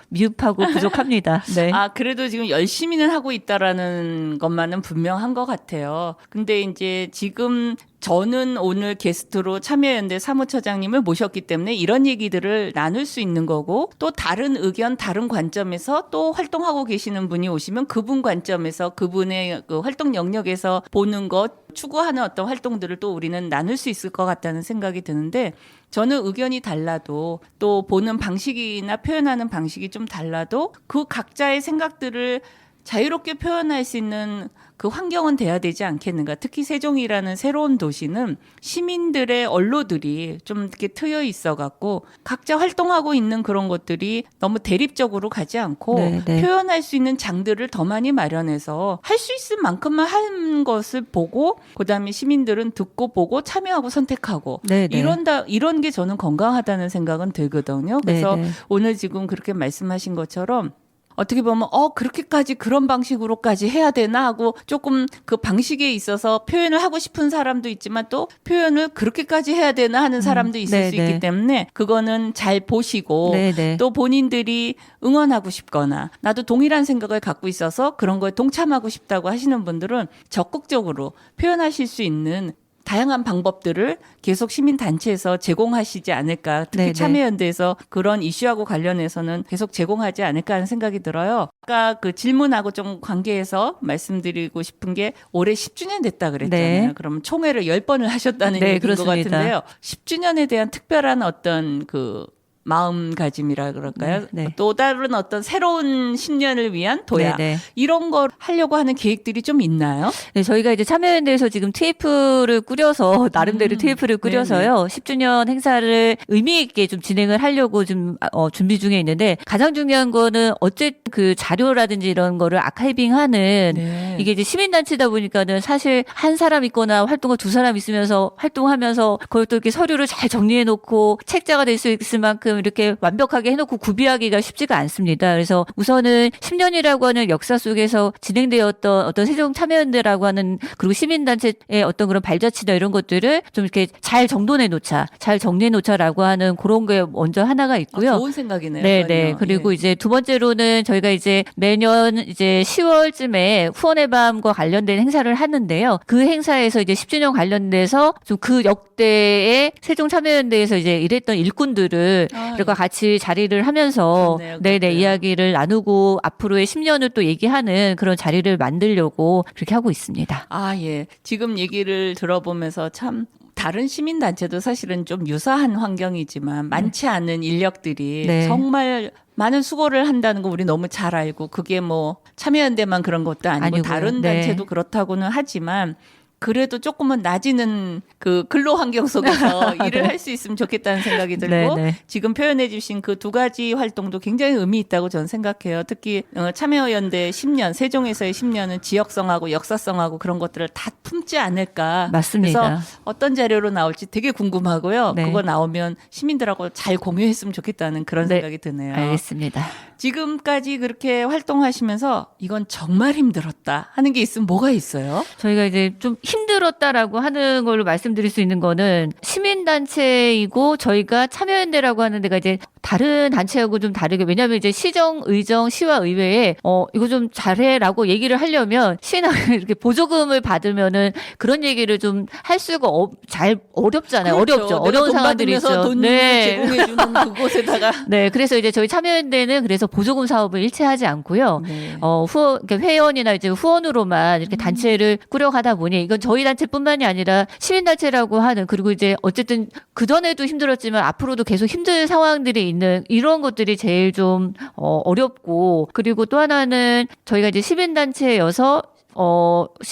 미흡하고 부족합니다. 네. 그래도 지금 열심히는 하고 있다라는 것만은 분명한 것 같아요. 근데 이제 지금 저는 오늘 게스트로 참여연대 사무처장님을 모셨기 때문에 이런 얘기들을 나눌 수 있는 거고, 또 다른 의견, 다른 관점에서 또 활동하고 계시는 분이 오시면 그분 관점에서 그분의 그 활동 영역에서 보는 것, 추구하는 어떤 활동들을 또 우리는 나눌 수 있을 것 같다는 생각이 드는데, 저는 의견이 달라도 또 보는 방식이나 표현하는 방식이 좀 달라도 그 각자의 생각들을 자유롭게 표현할 수 있는 그 환경은 돼야 되지 않겠는가. 특히 세종이라는 새로운 도시는 시민들의 언로들이 좀 이렇게 트여 있어갖고 각자 활동하고 있는 그런 것들이 너무 대립적으로 가지 않고 표현할 수 있는 장들을 더 많이 마련해서 할 수 있을 만큼만 하는 것을 보고, 그다음에 시민들은 듣고 보고 참여하고 선택하고 이런 게 저는 건강하다는 생각은 들거든요. 그래서 오늘 지금 그렇게 말씀하신 것처럼 어떻게 보면 그렇게까지 그런 방식으로까지 해야 되나 하고 조금 그 방식에 있어서 표현을 하고 싶은 사람도 있지만 또 표현을 그렇게까지 해야 되나 하는 사람도 있을 수 있기 때문에 그거는 잘 보시고 또 본인들이 응원하고 싶거나 나도 동일한 생각을 갖고 있어서 그런 거에 동참하고 싶다고 하시는 분들은 적극적으로 표현하실 수 있는 다양한 방법들을 계속 시민단체에서 제공하시지 않을까. 특히 참여연대에서 그런 이슈하고 관련해서는 계속 제공하지 않을까 하는 생각이 들어요. 아까 그 질문하고 좀 관계해서 말씀드리고 싶은 게 올해 10주년 됐다 그랬잖아요. 그러면 총회를 10번을 하셨다는 얘기인 것 같은데요. 10주년에 대한 특별한 어떤 그 마음가짐이라 그럴까요? 또 다른 어떤 새로운 10년을 위한 도약 이런 걸 하려고 하는 계획들이 좀 있나요? 네, 저희가 이제 참여연대에서 지금 TF를 꾸려서 나름대로 TF를 꾸려서요 10주년 행사를 의미 있게 좀 진행을 하려고 좀 준비 중에 있는데, 가장 중요한 거는 어쨌든 그 자료라든지 이런 거를 아카이빙하는 이게 이제 시민단체다 보니까는 사실 한 사람 있거나 활동가 두 사람 있으면서 활동하면서 그걸 또 이렇게 서류를 잘 정리해 놓고 책자가 될 수 있을 만큼 지금 이렇게 완벽하게 해놓고 구비하기가 쉽지가 않습니다. 그래서 우선은 10년이라고 하는 역사 속에서 진행되었던 어떤 세종 참여연대라고 하는 그리고 시민단체의 어떤 그런 발자취나 이런 것들을 좀 이렇게 잘 정돈해 놓자, 잘 정리해 놓자라고 하는 그런 게 먼저 하나가 있고요. 좋은 생각이네요. 네네. 그리고 이제 두 번째로는 저희가 이제 매년 이제 10월쯤에 후원의 밤과 관련된 행사를 하는데요. 그 행사에서 이제 10주년 관련돼서 좀 그 역대의 세종 참여연대에서 이제 일했던 일꾼들을 이렇게 같이 자리를 하면서 좋네요. 네네 그것도요. 이야기를 나누고 앞으로의 10년을 또 얘기하는 그런 자리를 만들려고 그렇게 하고 있습니다. 아, 예. 지금 얘기를 들어보면서 참 다른 시민단체도 사실은 좀 유사한 환경이지만 많지 않은 인력들이 네. 정말 많은 수고를 한다는 거 우리 너무 잘 알고 그게 뭐 참여연대만 그런 것도 아니고 아니고요. 다른 네. 단체도 그렇다고는 하지만 그래도 조금은 낮이는 그 근로 환경 속에서 일을 할 수 있으면 좋겠다는 생각이 들고 네, 네. 지금 표현해 주신 그 두 가지 활동도 굉장히 의미 있다고 저는 생각해요. 특히 참여연대 10년, 세종에서의 10년은 지역성하고 역사성하고 그런 것들을 다 품지 않을까. 맞습니다. 그래서 어떤 자료로 나올지 되게 궁금하고요. 네. 그거 나오면 시민들하고 잘 공유했으면 좋겠다는 그런 네. 생각이 드네요. 알겠습니다. 지금까지 그렇게 활동하시면서 이건 정말 힘들었다 하는 게 있으면 뭐가 있어요? 저희가 이제 좀 힘들었다라고 하는 걸로 말씀드릴 수 있는 거는 시민단체이고 저희가 참여연대라고 하는 데가 이제 다른 단체하고 좀 다르게 왜냐하면 이제 시정, 의정, 시와 의회에 이거 좀 잘해라고 얘기를 하려면 시나게 이렇게 보조금을 받으면은 그런 얘기를 좀 할 수가 잘 어렵잖아요. 그렇죠. 어렵죠. 내가 어려운 돈 상황들이 받으면서 있죠. 돈 제공해주는 그곳에다가 네, 그래서 이제 저희 참여연대는 그래서 보조금 사업을 일체하지 않고요. 네. 그러니까 회원이나 이제 후원으로만 이렇게 단체를 꾸려가다 보니 이건 저희 단체뿐만이 아니라 시민단체라고 하는 그리고 이제 어쨌든 그전에도 힘들었지만 앞으로도 계속 힘들 상황들이 있는 이런 것들이 제일 좀 어렵고 그리고 또 하나는 저희가 이제 시민단체여서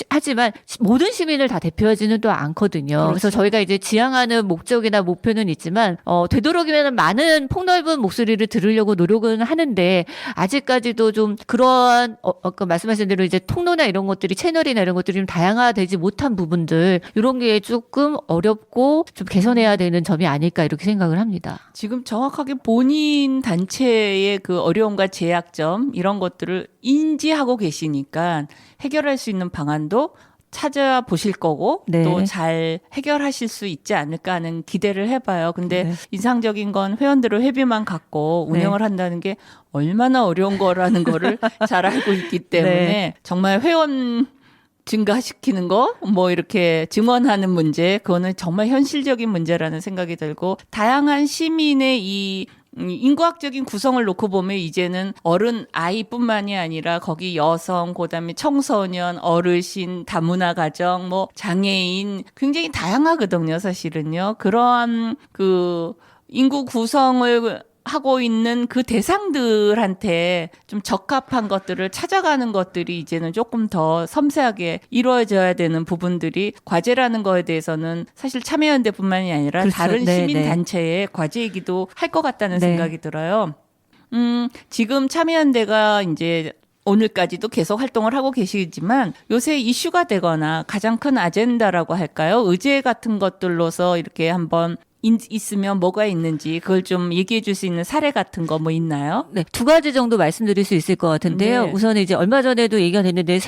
하지만 모든 시민을 다 대표하지는 또 않거든요. 그렇죠. 그래서 저희가 이제 지향하는 목적이나 목표는 있지만, 되도록이면 많은 폭넓은 목소리를 들으려고 노력은 하는데, 아직까지도 좀 그러한, 아까 말씀하신 대로 이제 통로나 이런 것들이, 채널이나 이런 것들이 좀 다양화되지 못한 부분들, 이런 게 조금 어렵고 좀 개선해야 되는 점이 아닐까 이렇게 생각을 합니다. 지금 정확하게 본인 단체의 그 어려움과 제약점 이런 것들을 인지하고 계시니까 해결할 수 있는 방안도 찾아보실 거고 네. 또 잘 해결하실 수 있지 않을까 하는 기대를 해봐요. 근데 네. 인상적인 건 회원들을 회비만 갖고 운영을 한다는 게 얼마나 어려운 거라는 거를 잘 알고 있기 때문에 네. 정말 회원 증가시키는 거, 뭐 이렇게 증원하는 문제, 그거는 정말 현실적인 문제라는 생각이 들고 다양한 시민의 이 인구학적인 구성을 놓고 보면 이제는 어른 아이뿐만이 아니라 거기 여성, 그다음에 청소년, 어르신, 다문화 가정, 뭐 장애인 굉장히 다양하거든요, 사실은요. 그러한 그 인구 구성을 하고 있는 그 대상들한테 좀 적합한 것들을 찾아가는 것들이 이제는 조금 더 섬세하게 이루어져야 되는 부분들이 과제라는 거에 대해서는 사실 참여연대뿐만이 아니라 그렇죠. 다른 네, 시민단체의 과제이기도 할 것 같다는 네. 생각이 들어요. 지금 참여연대가 이제 오늘까지도 계속 활동을 하고 계시지만 요새 이슈가 되거나 가장 큰 아젠다라고 할까요? 의제 같은 것들로서 이렇게 한번 있으면 뭐가 있는지 그걸 좀 얘기해 줄 수 있는 사례 같은 거 뭐 있나요? 네, 두 가지 정도 말씀드릴 수 있을 것 같은데요. 네. 우선 이제 얼마 전에도 얘기가 됐는데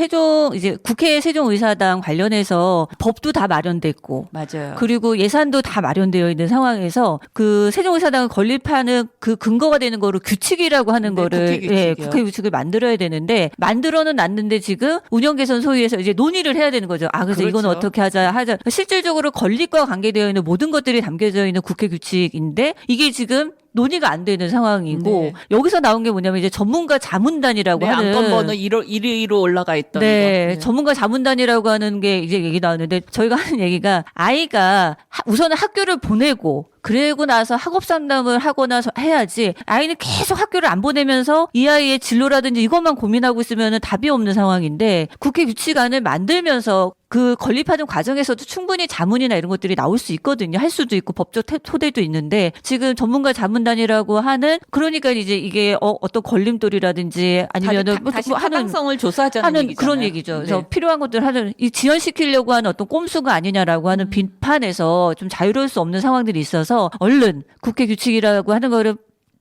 이제 국회 세종의사당 관련해서 법도 다 마련됐고 맞아요. 그리고 예산도 다 마련되어 있는 상황에서 그 세종의사당을 건립하는 그 근거가 되는 거를 규칙이라고 하는 네, 거를 국회 규칙이요. 국회 규칙을 만들어야 되는데 만들어는 놨는데 지금 운영 개선 소위에서 이제 논의를 해야 되는 거죠. 아, 그래서 이건 그렇죠. 어떻게 하자. 실질적으로 건립과 관계되어 있는 모든 것들이 담겨져 있는 국회 규칙인데 이게 지금 논의가 안 되는 상황이고 네. 여기서 나온 게 뭐냐면 이제 전문가 자문단이라고 네, 하는 안건번호 1위로 올라가 있던 네, 거. 전문가 자문단이라고 하는 게 이제 얘기 나왔는데 저희가 하는 얘기가 아이가 우선은 학교를 보내고 그러고 나서 학업 상담을 하거나 해야지 아이는 계속 학교를 안 보내면서 이 아이의 진로라든지 이것만 고민하고 있으면 답이 없는 상황인데 국회 규칙안을 만들면서 그 건립하는 과정에서도 충분히 자문이나 이런 것들이 나올 수 있거든요. 할 수도 있고 법적 토대도 있는데 지금 전문가 자문단이라고 하는 그러니까 이제 이게 어떤 걸림돌이라든지 아니면은 다시 타당성을 조사하자는 하는 얘기잖아요. 그런 얘기죠. 그래서 네. 필요한 것들 하는 이 지연시키려고 하는 어떤 꼼수가 아니냐라고 하는 비판에서 좀 자유로울 수 없는 상황들이 있어서 얼른 국회 규칙이라고 하는 거를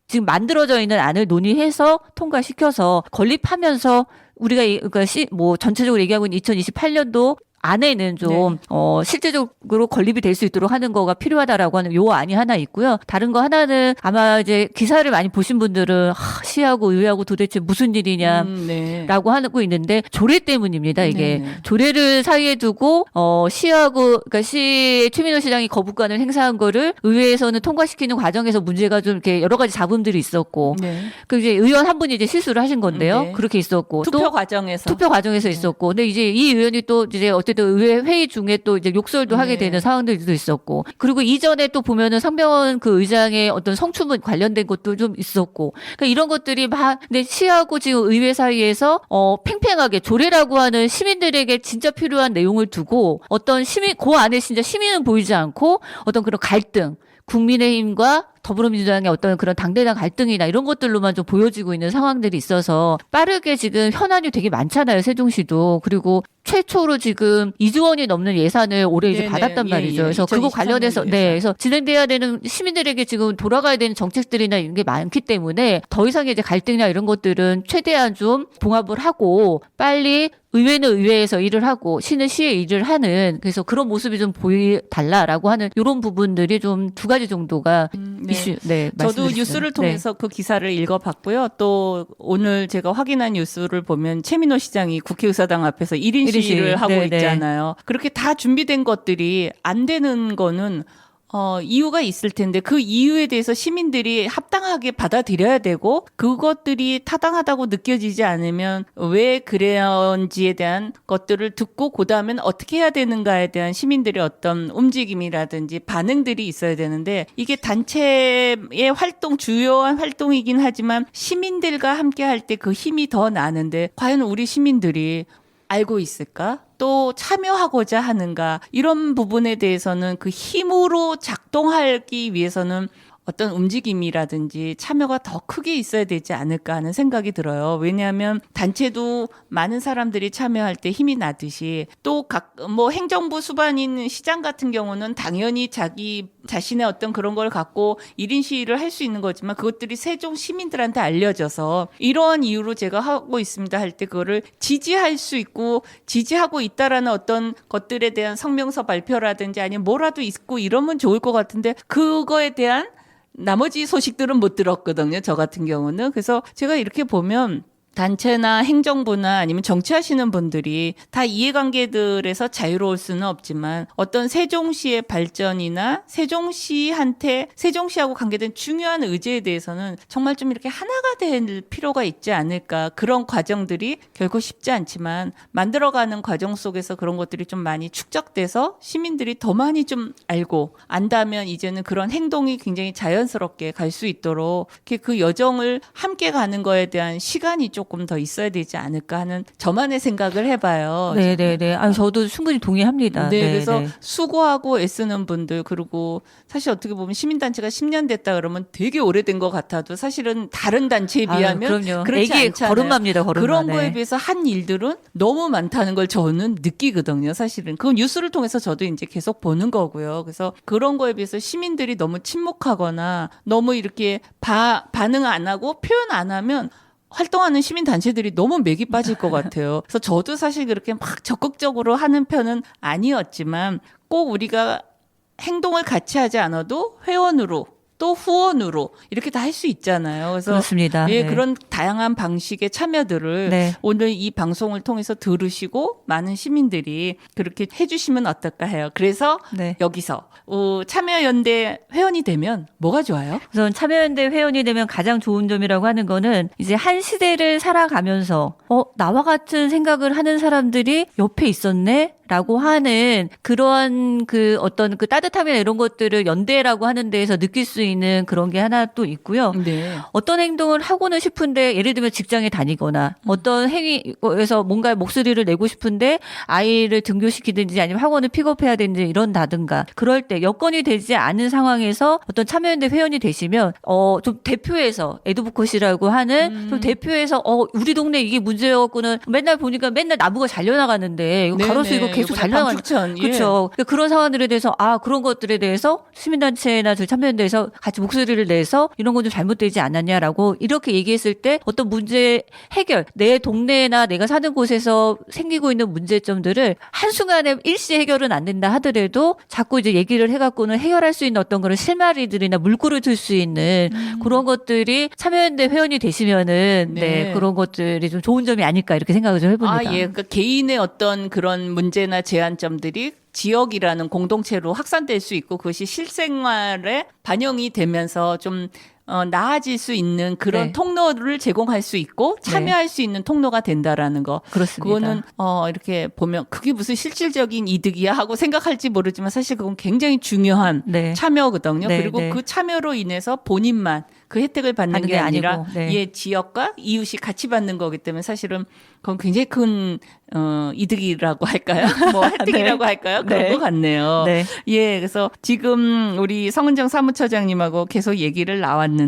지금 만들어져 있는 안을 논의해서 통과시켜서 건립하면서 우리가 그러니까 뭐 전체적으로 얘기하고 있는 2028년도 안에는 좀 실제적으로 건립이 될 수 있도록 하는 거가 필요하다라고 하는 요 안이 하나 있고요. 다른 거 하나는 아마 이제 기사를 많이 보신 분들은 시하고 의회하고 도대체 무슨 일이냐라고 하고 있는데 조례 때문입니다. 이게 네네. 조례를 사이에 두고 시하고 그러니까 시의 최민호 시장이 거부권을 행사한 거를 의회에서는 통과시키는 과정에서 문제가 좀 이렇게 여러 가지 잡음들이 있었고 네. 그 이제 의원 한 분이 이제 실수를 하신 건데요. 네. 그렇게 있었고 투표 또 과정에서 투표 과정에서 있었고, 근데 이제 이 의원이 또 이제 어쨌든 의회 회의 중에 또 이제 욕설도 하게 네. 되는 상황들도 있었고, 그리고 이전에 또 보면은 상병원 그 의장의 어떤 성추문 관련된 것도 좀 있었고, 그러니까 이런 것들이 막 근데 시하고 지금 의회 사이에서 팽팽하게 조례라고 하는 시민들에게 진짜 필요한 내용을 두고 어떤 시민 그 안에 진짜 시민은 보이지 않고 어떤 그런 갈등. 국민의힘과 더불어민주당의 어떤 그런 당대당 갈등이나 이런 것들로만 좀 보여지고 있는 상황들이 있어서 빠르게 지금 현안이 되게 많잖아요. 세종시도. 그리고 최초로 지금 2조 원이 넘는 예산을 올해 이제 네네. 받았단 예, 말이죠. 예. 그래서 그거 2023 관련해서 예산. 그래서 진행돼야 되는 시민들에게 지금 돌아가야 되는 정책들이나 이런 게 많기 때문에 더 이상의 이제 갈등이나 이런 것들은 최대한 좀 봉합을 하고 빨리 의회는 의회에서 일을 하고 시는 시에 일을 하는 그래서 그런 모습이 좀 보여달라라고 하는 이런 부분들이 좀 두 가지 정도가 네. 이슈. 네, 저도 말씀해 뉴스를 주세요. 통해서 그 기사를 읽어봤고요. 또 오늘 제가 확인한 뉴스를 보면 최민호 시장이 국회의사당 앞에서 1인 일인 시위를 시위. 하고 네, 네. 있잖아요. 그렇게 다 준비된 것들이 안 되는 거는 이유가 있을 텐데 그 이유에 대해서 시민들이 합당하게 받아들여야 되고 그것들이 타당하다고 느껴지지 않으면 왜 그런지에 대한 것들을 듣고 그다음엔 어떻게 해야 되는가에 대한 시민들의 어떤 움직임이라든지 반응들이 있어야 되는데 이게 단체의 활동 주요한 활동이긴 하지만 시민들과 함께 할 때 그 힘이 더 나는데 과연 우리 시민들이 알고 있을까? 또 참여하고자 하는가? 이런 부분에 대해서는 그 힘으로 작동하기 위해서는 어떤 움직임이라든지 참여가 더 크게 있어야 되지 않을까 하는 생각이 들어요. 왜냐하면 단체도 많은 사람들이 참여할 때 힘이 나듯이 또 뭐 행정부 수반인 시장 같은 경우는 당연히 자기 자신의 어떤 그런 걸 갖고 1인 시위를 할 수 있는 거지만 그것들이 세종 시민들한테 알려져서 이러한 이유로 제가 하고 있습니다 할 때 그거를 지지할 수 있고 지지하고 있다라는 어떤 것들에 대한 성명서 발표라든지 아니면 뭐라도 있고 이러면 좋을 것 같은데 그거에 대한 나머지 소식들은 못 들었거든요. 저 같은 경우는. 그래서 제가 이렇게 보면 단체나 행정부나 아니면 정치하시는 분들이 다 이해관계들에서 자유로울 수는 없지만 어떤 세종시의 발전이나 세종시하고 관계된 중요한 의제에 대해서는 정말 좀 이렇게 하나가 될 필요가 있지 않을까. 그런 과정들이 결코 쉽지 않지만 만들어가는 과정 속에서 그런 것들이 좀 많이 축적돼서 시민들이 더 많이 좀 알고 안다면 이제는 그런 행동이 굉장히 자연스럽게 갈 수 있도록 이렇게 그 여정을 함께 가는 거에 대한 시간이 조금 더 있어야 되지 않을까 하는 저만의 생각을 해봐요. 네네네. 저도 충분히 동의합니다. 네, 네, 그래서 네. 수고하고 애쓰는 분들 그리고 사실 어떻게 보면 시민단체가 10년 됐다 그러면 되게 오래된 것 같아도 사실은 다른 단체에 비하면 그럼요. 그렇지 애기 않잖아요. 걸음마입니다. 걸음마. 그런 네. 거에 비해서 한 일들은 너무 많다는 걸 저는 느끼거든요. 사실은 그건 뉴스를 통해서 저도 이제 계속 보는 거고요. 그래서 그런 거에 비해서 시민들이 너무 침묵하거나 너무 이렇게 반응 안 하고 표현 안 하면 활동하는 시민 단체들이 너무 맥이 빠질 것 같아요. 그래서 저도 사실 그렇게 막 적극적으로 하는 편은 아니었지만 꼭 우리가 행동을 같이 하지 않아도 회원으로 또 후원으로 이렇게 다 할 수 있잖아요. 그래서 그렇습니다. 예, 네. 그런 다양한 방식의 참여들을 네. 오늘 이 방송을 통해서 들으시고 많은 시민들이 그렇게 해주시면 어떨까 해요. 그래서 네. 여기서 참여연대 회원이 되면 뭐가 좋아요? 우선 참여연대 회원이 되면 가장 좋은 점이라고 하는 거는 이제 한 시대를 살아가면서 나와 같은 생각을 하는 사람들이 옆에 있었네. 라고 하는 그런 그 어떤 그 따뜻함이나 이런 것들을 연대라고 하는 데에서 느낄 수 있는 그런 게 하나 또 있고요. 네. 어떤 행동을 하고는 싶은데 예를 들면 직장에 다니거나 어떤 행위에서 뭔가 목소리를 내고 싶은데 아이를 등교시키든지 아니면 학원을 픽업해야 되는지 이런다든가 그럴 때 여건이 되지 않은 상황에서 어떤 참여연대 회원이 되시면 좀 대표에서 애드보컷이라고 하는 좀 대표에서 우리 동네 이게 문제였고는 맨날 보니까 맨날 나무가 잘려나가는데 이거 가로수 이거 계속 잘려나가는 그렇죠. 그런 상황들에 대해서 그런 것들에 대해서 시민단체나 저희 참여연대에서 같이 목소리를 내서 이런 건 좀 잘못되지 않았냐라고 이렇게 얘기했을 때 어떤 문제 해결 내 동네나 내가 사는 곳에서 생기고 있는 문제점들을 한순간에 일시 해결은 안 된다 하더라도 자꾸 이제 얘기를 해갖고는 해결할 수 있는 어떤 그런 실마리들이나 물꼬를 틀 수 있는 그런 것들이 참여연대 회원이 되시면은 네, 그런 것들이 좀 좋은 점이 아닐까 이렇게 생각을 좀 해봅니다. 예. 그러니까 개인의 어떤 그런 문제나 제한점들이 지역이라는 공동체로 확산될 수 있고 그것이 실생활에 반영이 되면서 좀 나아질 수 있는 그런 네. 통로를 제공할 수 있고 참여할 수 있는 통로가 된다라는 거. 그렇습니다. 그거는 이렇게 보면 그게 무슨 실질적인 이득이야 하고 생각할지 모르지만 사실 그건 굉장히 중요한 네. 참여거든요. 네, 그리고 네. 그 참여로 인해서 본인만 그 혜택을 받는 게 아니라 아니고, 네. 지역과 이웃이 같이 받는 거기 때문에 사실은 그건 굉장히 큰 이득이라고 할까요? 뭐 혜택이라고 네. 할까요? 그런 네. 것 같네요. 네. 예, 그래서 지금 우리 성은정 사무처장님하고 계속 얘기를 나눴는데,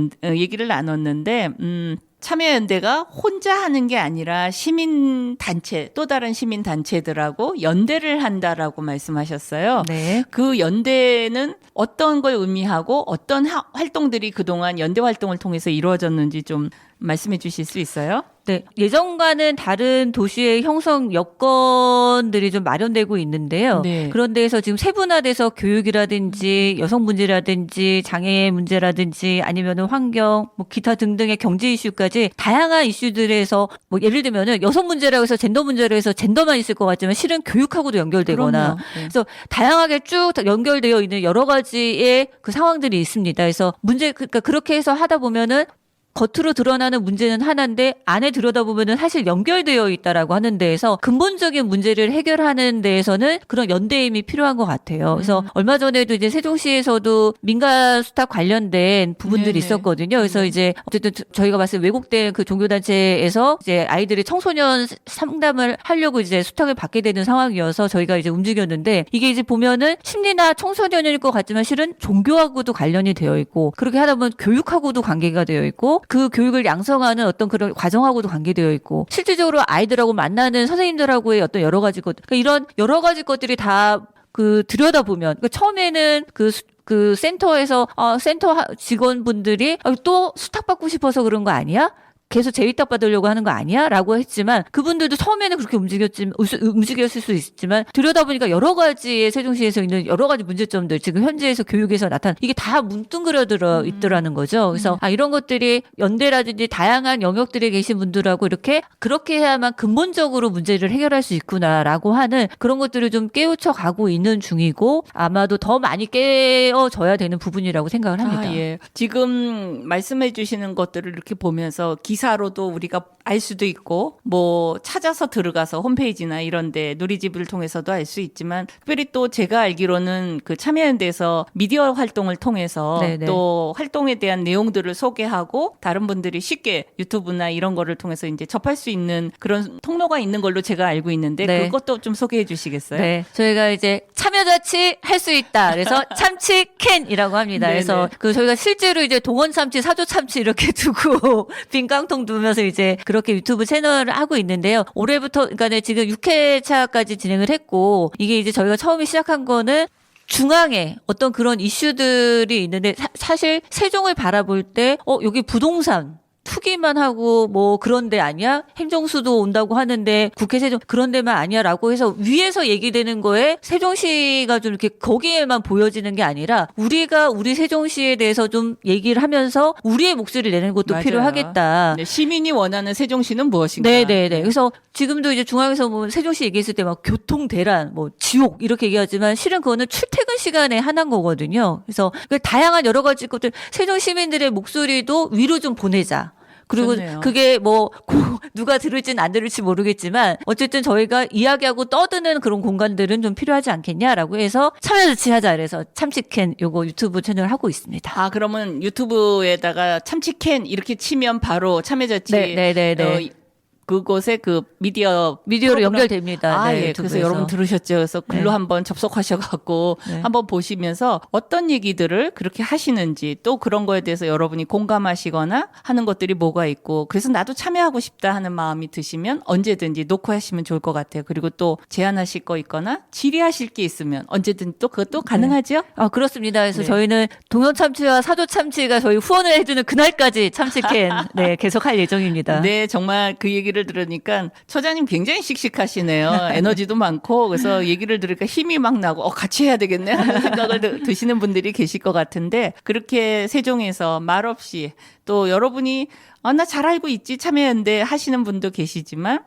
참여연대가 혼자 하는 게 아니라 시민단체, 또 다른 시민단체들하고 연대를 한다라고 말씀하셨어요. 네. 그 연대는 어떤 걸 의미하고 어떤 활동들이 그동안 연대 활동을 통해서 이루어졌는지 좀 말씀해 주실 수 있어요? 네. 예전과는 다른 도시의 형성 여건들이 좀 마련되고 있는데요. 네. 그런 데에서 지금 세분화돼서 교육이라든지 여성 문제라든지 장애 문제라든지 아니면은 환경, 뭐 기타 등등의 경제 이슈까지 다양한 이슈들에서 뭐 예를 들면은 여성 문제라고 해서 젠더 문제로 해서 젠더만 있을 것 같지만 실은 교육하고도 연결되거나 그럼요. 네. 그래서 다양하게 쭉 연결되어 있는 여러 가지의 그 상황들이 있습니다. 그래서 그러니까 그렇게 해서 하다 보면은 겉으로 드러나는 문제는 하나인데 안에 들여다보면은 사실 연결되어 있다라고 하는 데에서 근본적인 문제를 해결하는 데에서는 그런 연대임이 필요한 것 같아요. 그래서 얼마 전에도 이제 세종시에서도 민간 수탁 관련된 부분들이 네네. 있었거든요. 그래서 이제 어쨌든 저희가 봤을 때 외국된 그 종교단체에서 이제 아이들이 청소년 상담을 하려고 이제 수탁을 받게 되는 상황이어서 저희가 이제 움직였는데 이게 이제 보면은 심리나 청소년일 것 같지만 실은 종교하고도 관련이 되어 있고 그렇게 하다 보면 교육하고도 관계가 되어 있고 그 교육을 양성하는 어떤 그런 과정하고도 관계되어 있고 실질적으로 아이들하고 만나는 선생님들하고의 어떤 여러 가지 것, 그러니까 이런 여러 가지 것들이 다 그 들여다보면 그러니까 처음에는 그 센터에서 센터 직원분들이 또 수탁받고 싶어서 그런 거 아니야? 계속 재위탁 받으려고 하는 거 아니야? 라고 했지만 그분들도 처음에는 그렇게 움직였을 수 있지만 들여다보니까 여러 가지의 세종시에서 있는 여러 가지 문제점들 지금 현지에서 교육에서 나타난 이게 다 뭉뚱그려 있더라는 거죠. 그래서 이런 것들이 연대라든지 다양한 영역들에 계신 분들하고 그렇게 해야만 근본적으로 문제를 해결할 수 있구나라고 하는 그런 것들을 좀 깨우쳐 가고 있는 중이고 아마도 더 많이 깨어져야 되는 부분이라고 생각을 합니다. 예. 지금 말씀해 주시는 것들을 이렇게 보면서 기사로도 우리가 알 수도 있고 뭐 찾아서 들어가서 홈페이지나 이런데 누리집을 통해서도 알 수 있지만 특별히 또 제가 알기로는 그 참여연대에서 미디어 활동을 통해서 네네. 또 활동에 대한 내용들을 소개하고 다른 분들이 쉽게 유튜브나 이런 거를 통해서 이제 접할 수 있는 그런 통로가 있는 걸로 제가 알고 있는데 네. 그것도 좀 소개해 주시겠어요? 네, 저희가 이제 참여자치 할 수 있다. 그래서 참치 캔이라고 합니다. 네네. 그래서 그 저희가 실제로 이제 동원 참치, 사조 참치 이렇게 두고 빈 깡통 두면서 이제 그렇게 유튜브 채널을 하고 있는데요. 올해부터 그러니까 네, 지금 6회차까지 진행을 했고 이게 이제 저희가 처음에 시작한 거는 중앙에 어떤 그런 이슈들이 있는데 사실 세종을 바라볼 때 여기 부동산 투기만 하고 뭐 그런 데 아니야? 행정수도 온다고 하는데 국회 세종 그런 데만 아니야라고 해서 위에서 얘기되는 거에 세종시가 좀 이렇게 거기에만 보여지는 게 아니라 우리가 우리 세종시에 대해서 좀 얘기를 하면서 우리의 목소리를 내는 것도 맞아요. 필요하겠다. 네, 시민이 원하는 세종시는 무엇인가? 네네네. 그래서 지금도 이제 중앙에서 보면 세종시 얘기했을 때 막 교통 대란, 뭐 지옥 이렇게 얘기하지만 실은 그거는 출퇴근 시간에 하는 거거든요. 그래서 그 다양한 여러 가지 것들 세종 시민들의 목소리도 위로 좀 보내자. 그리고 좋네요. 그게 뭐 누가 들을지는 안 들을지 모르겠지만 어쨌든 저희가 이야기하고 떠드는 그런 공간들은 좀 필요하지 않겠냐라고 해서 참여자치하자 그래서 참치캔 요거 유튜브 채널 하고 있습니다. 아, 그러면 유튜브에다가 참치캔 이렇게 치면 바로 참여자치 네. 그곳에 그 미디어로 연결됩니다. 아, 네, 예. 유튜브에서. 그래서 여러분 들으셨죠? 그래서 글로 네. 한번 접속하셔갖고 네. 한번 보시면서 어떤 얘기들을 그렇게 하시는지 또 그런 거에 대해서 여러분이 공감하시거나 하는 것들이 뭐가 있고 그래서 나도 참여하고 싶다 하는 마음이 드시면 언제든지 녹화하시면 좋을 것 같아요. 그리고 또 제안하실 거 있거나 질의하실 게 있으면 언제든 또 그것도 가능하죠? 아, 그렇습니다. 그래서 네. 저희는 동현 참치와 사조 참치가 저희 후원을 해주는 그날까지 참치캔 네, 계속 할 예정입니다. 네, 정말 그 얘기를 들으니까 처장님 굉장히 씩씩하시네요. 에너지도 많고 그래서 얘기를 들으니까 힘이 막 나고 같이 해야 되겠네 하는 생각을 드시는 분들이 계실 것 같은데 그렇게 세종에서 말없이 또 여러분이 나 잘 알고 있지 참여연대 하시는 분도 계시지만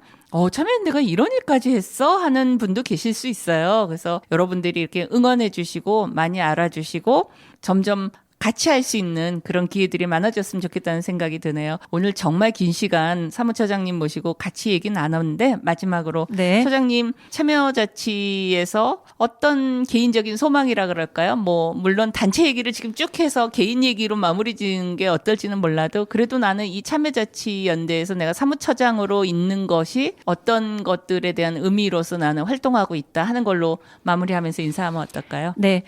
참여연대가 이런 일까지 했어? 하는 분도 계실 수 있어요. 그래서 여러분들이 이렇게 응원해 주시고 많이 알아주시고 점점 같이 할 수 있는 그런 기회들이 많아졌으면 좋겠다는 생각이 드네요. 오늘 정말 긴 시간 사무처장님 모시고 같이 얘기 나눴는데 마지막으로 네. 처장님 참여자치에서 어떤 개인적인 소망이라 그럴까요? 뭐 물론 단체 얘기를 지금 쭉 해서 개인 얘기로 마무리 지은 게 어떨지는 몰라도 그래도 나는 이 참여자치연대에서 내가 사무처장으로 있는 것이 어떤 것들에 대한 의미로서 나는 활동하고 있다 하는 걸로 마무리하면서 인사하면 어떨까요? 네,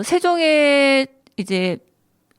세종에 이제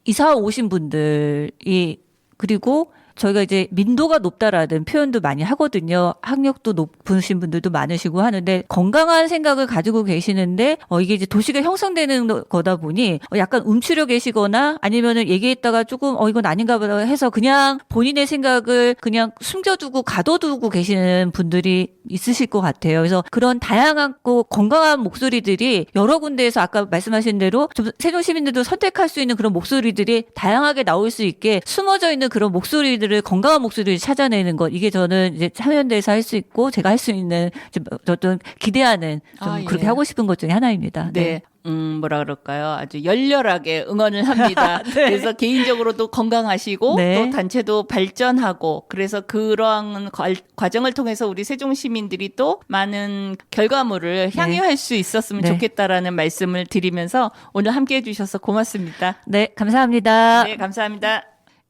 이사 오신 분들이 그리고 저희가 이제 민도가 높다라는 표현도 많이 하거든요. 학력도 높으신 분들도 많으시고 하는데 건강한 생각을 가지고 계시는데 이게 이제 도시가 형성되는 거다 보니 약간 움츠려 계시거나 아니면은 얘기했다가 조금 이건 아닌가 보다 해서 그냥 본인의 생각을 그냥 숨겨두고 가둬두고 계시는 분들이 있으실 것 같아요. 그래서 그런 다양하고 건강한 목소리들이 여러 군데에서 아까 말씀하신 대로 좀 세종 시민들도 선택할 수 있는 그런 목소리들이 다양하게 나올 수 있게 숨어져 있는 그런 목소리들을 건강한 목소리를 찾아내는 것 이게 저는 이제 참여연대에서 할 수 있고 제가 할 수 있는 좀 어떤 기대하는 좀 예. 그렇게 하고 싶은 것 중에 하나입니다. 네. 뭐라 그럴까요? 아주 열렬하게 응원을 합니다. 그래서 개인적으로도 건강하시고 네. 또 단체도 발전하고 그래서 그러한 과정을 통해서 우리 세종 시민들이 또 많은 결과물을 향유할 수 있었으면 네. 좋겠다라는 말씀을 드리면서 오늘 함께 해주셔서 고맙습니다. 네, 감사합니다. 네, 감사합니다.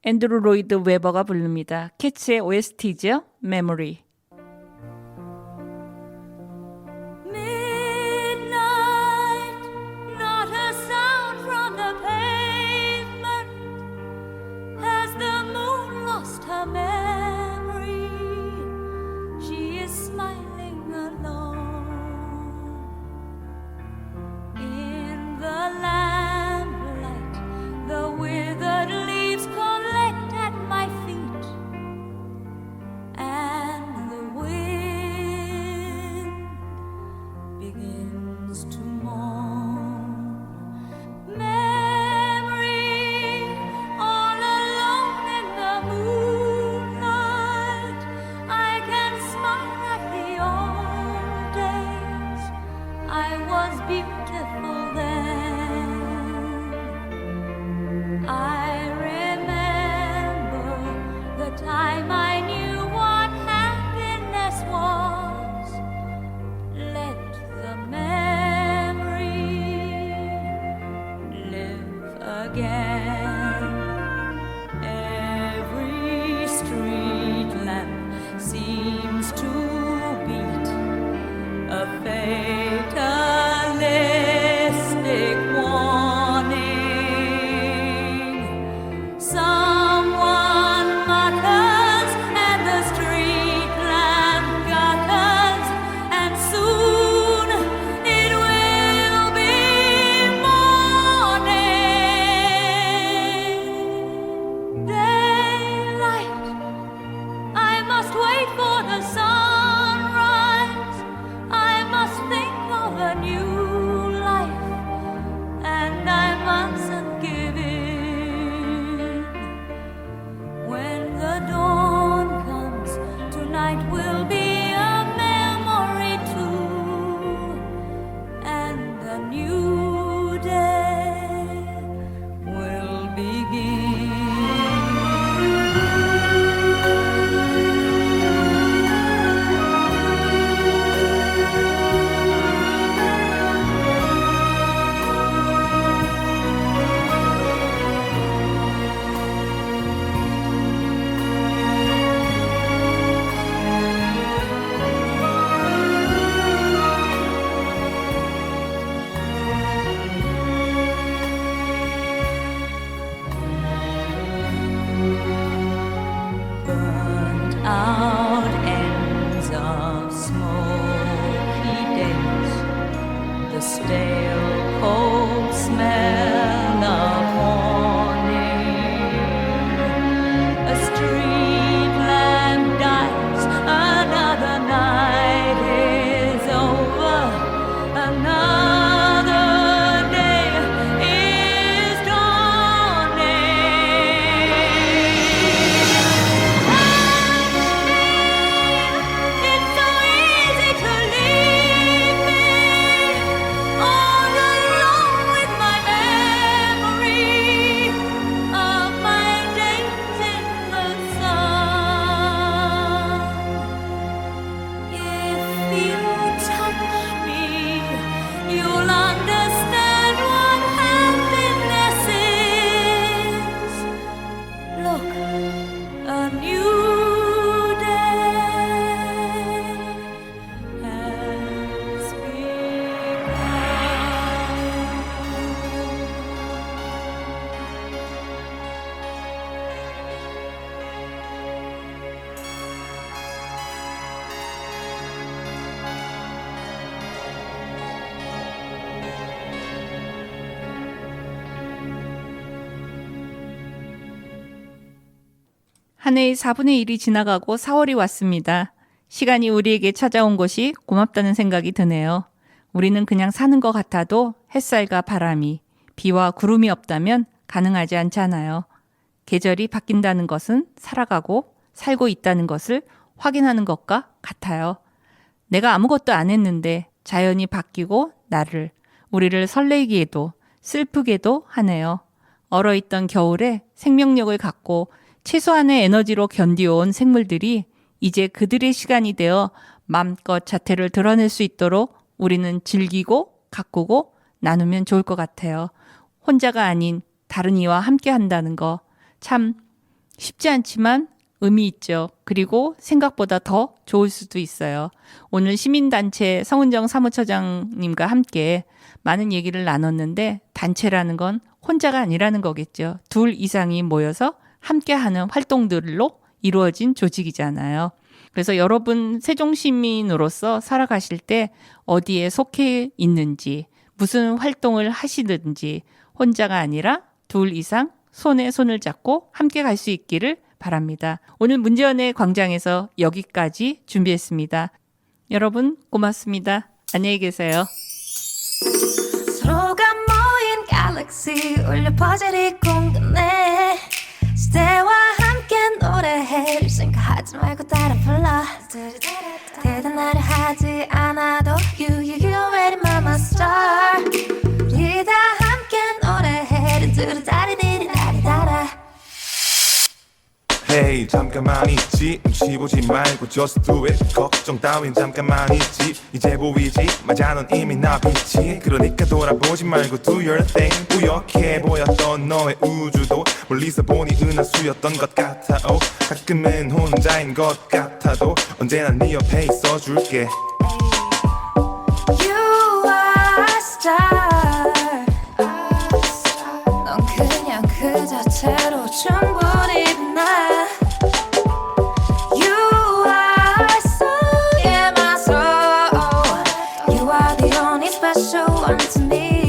앤드루 로이드 웨버가 부릅니다. 캐츠의 OST죠? 메모리. Midnight, not a sound from the pavement. Has the moon lost her memory? She is smiling alone. In the lamplight, the withered leaves collect at my feet, and the wind begins to moan. Memory, all alone in the moonlight, I can smile at the old days. I was beautiful then. I remember the time I knew what happiness was. Let the memory live again. Every street lamp seems to beat a fatalistic warning. Someone mutters and the street lamp gutters, and soon it will be morning. Memory, all alone in the moonlight, I can smile at the old days. I was beautiful then. I remember the time I knew what happiness was. Let the memory live again. Every street lamp seems to beat a fatalistic warning. Someone mutters and the street lamp gutters, and soon it will be morning. Memory, all alone in the moonlight, I can smile at the old days. I was beautiful then. I remember the time I knew what happiness was. Let the memory live again. Every street lamp seems to beat a fatalistic warning. Someone mutters and the street lamp gutters, and soon it will be morning. 한 해의 4분의 1이 지나가고 4월이 왔습니다. 시간이 우리에게 찾아온 것이 고맙다는 생각이 드네요. 우리는 그냥 사는 것 같아도 햇살과 바람이, 비와 구름이 없다면 가능하지 않잖아요. 계절이 바뀐다는 것은 살아가고 살고 있다는 것을 확인하는 것과 같아요. 내가 아무것도 안 했는데 자연이 바뀌고 우리를 설레기에도 슬프게도 하네요. 얼어있던 겨울에 생명력을 갖고 최소한의 에너지로 견디어온 생물들이 이제 그들의 시간이 되어 마음껏 자태를 드러낼 수 있도록 우리는 즐기고 가꾸고 나누면 좋을 것 같아요. 혼자가 아닌 다른 이와 함께 한다는 거 참 쉽지 않지만 의미 있죠. 그리고 생각보다 더 좋을 수도 있어요. 오늘 시민단체 성은정 사무처장님과 함께 많은 얘기를 나눴는데 단체라는 건 혼자가 아니라는 거겠죠. 둘 이상이 모여서 함께하는 활동들로 이루어진 조직이잖아요. 그래서 여러분 세종시민으로서 살아가실 때 어디에 속해 있는지 무슨 활동을 하시든지 혼자가 아니라 둘 이상 손에 손을 잡고 함께 갈 수 있기를 바랍니다. 오늘 문제연의 광장에서 여기까지 준비했습니다. 여러분 고맙습니다. 안녕히 계세요. 서로가 모인 갤럭시 울려 퍼즐이 궁금해 시대와 함께 노래해 생각하지 말고 따라 불러 대단하려 하지 않아도 You already my star 우리 다 함께 노래해 두루다리디리다리다라 Hey 잠깐만 있지 눈치 보지 말고 just do it 걱정 따윈 잠깐만 있지 이제 보이지 맞아 넌 이미 나 빛이 그러니까 돌아보지 말고 do your thing 뿌옇게 보였던 너의 우주도 멀리서 보니 은하수였던 것 같아 가끔은 혼자인 것 같아도 언제나 네 옆에 있어줄게 You are a star 넌 그냥 그 자체로 충분히 빛나 You are so in my soul You are the only special one to me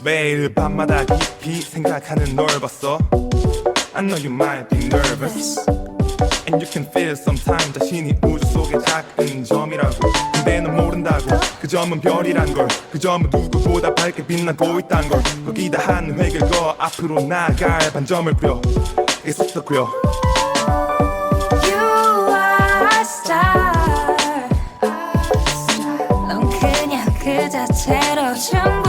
매일 밤마다 깊이 생각하는 널 봤어 I know you might be nervous And you can feel sometimes 자신이 우주 속의 작은 점이라고 근데 넌 모른다고 그 점은 별이란 걸그 점은 누구보다 밝게 빛나고 있단 걸 거기다 한 획을 그어 앞으로 나아갈 반점을 그려 계속 그려 You are a star 넌 그냥 그 자체로 충분히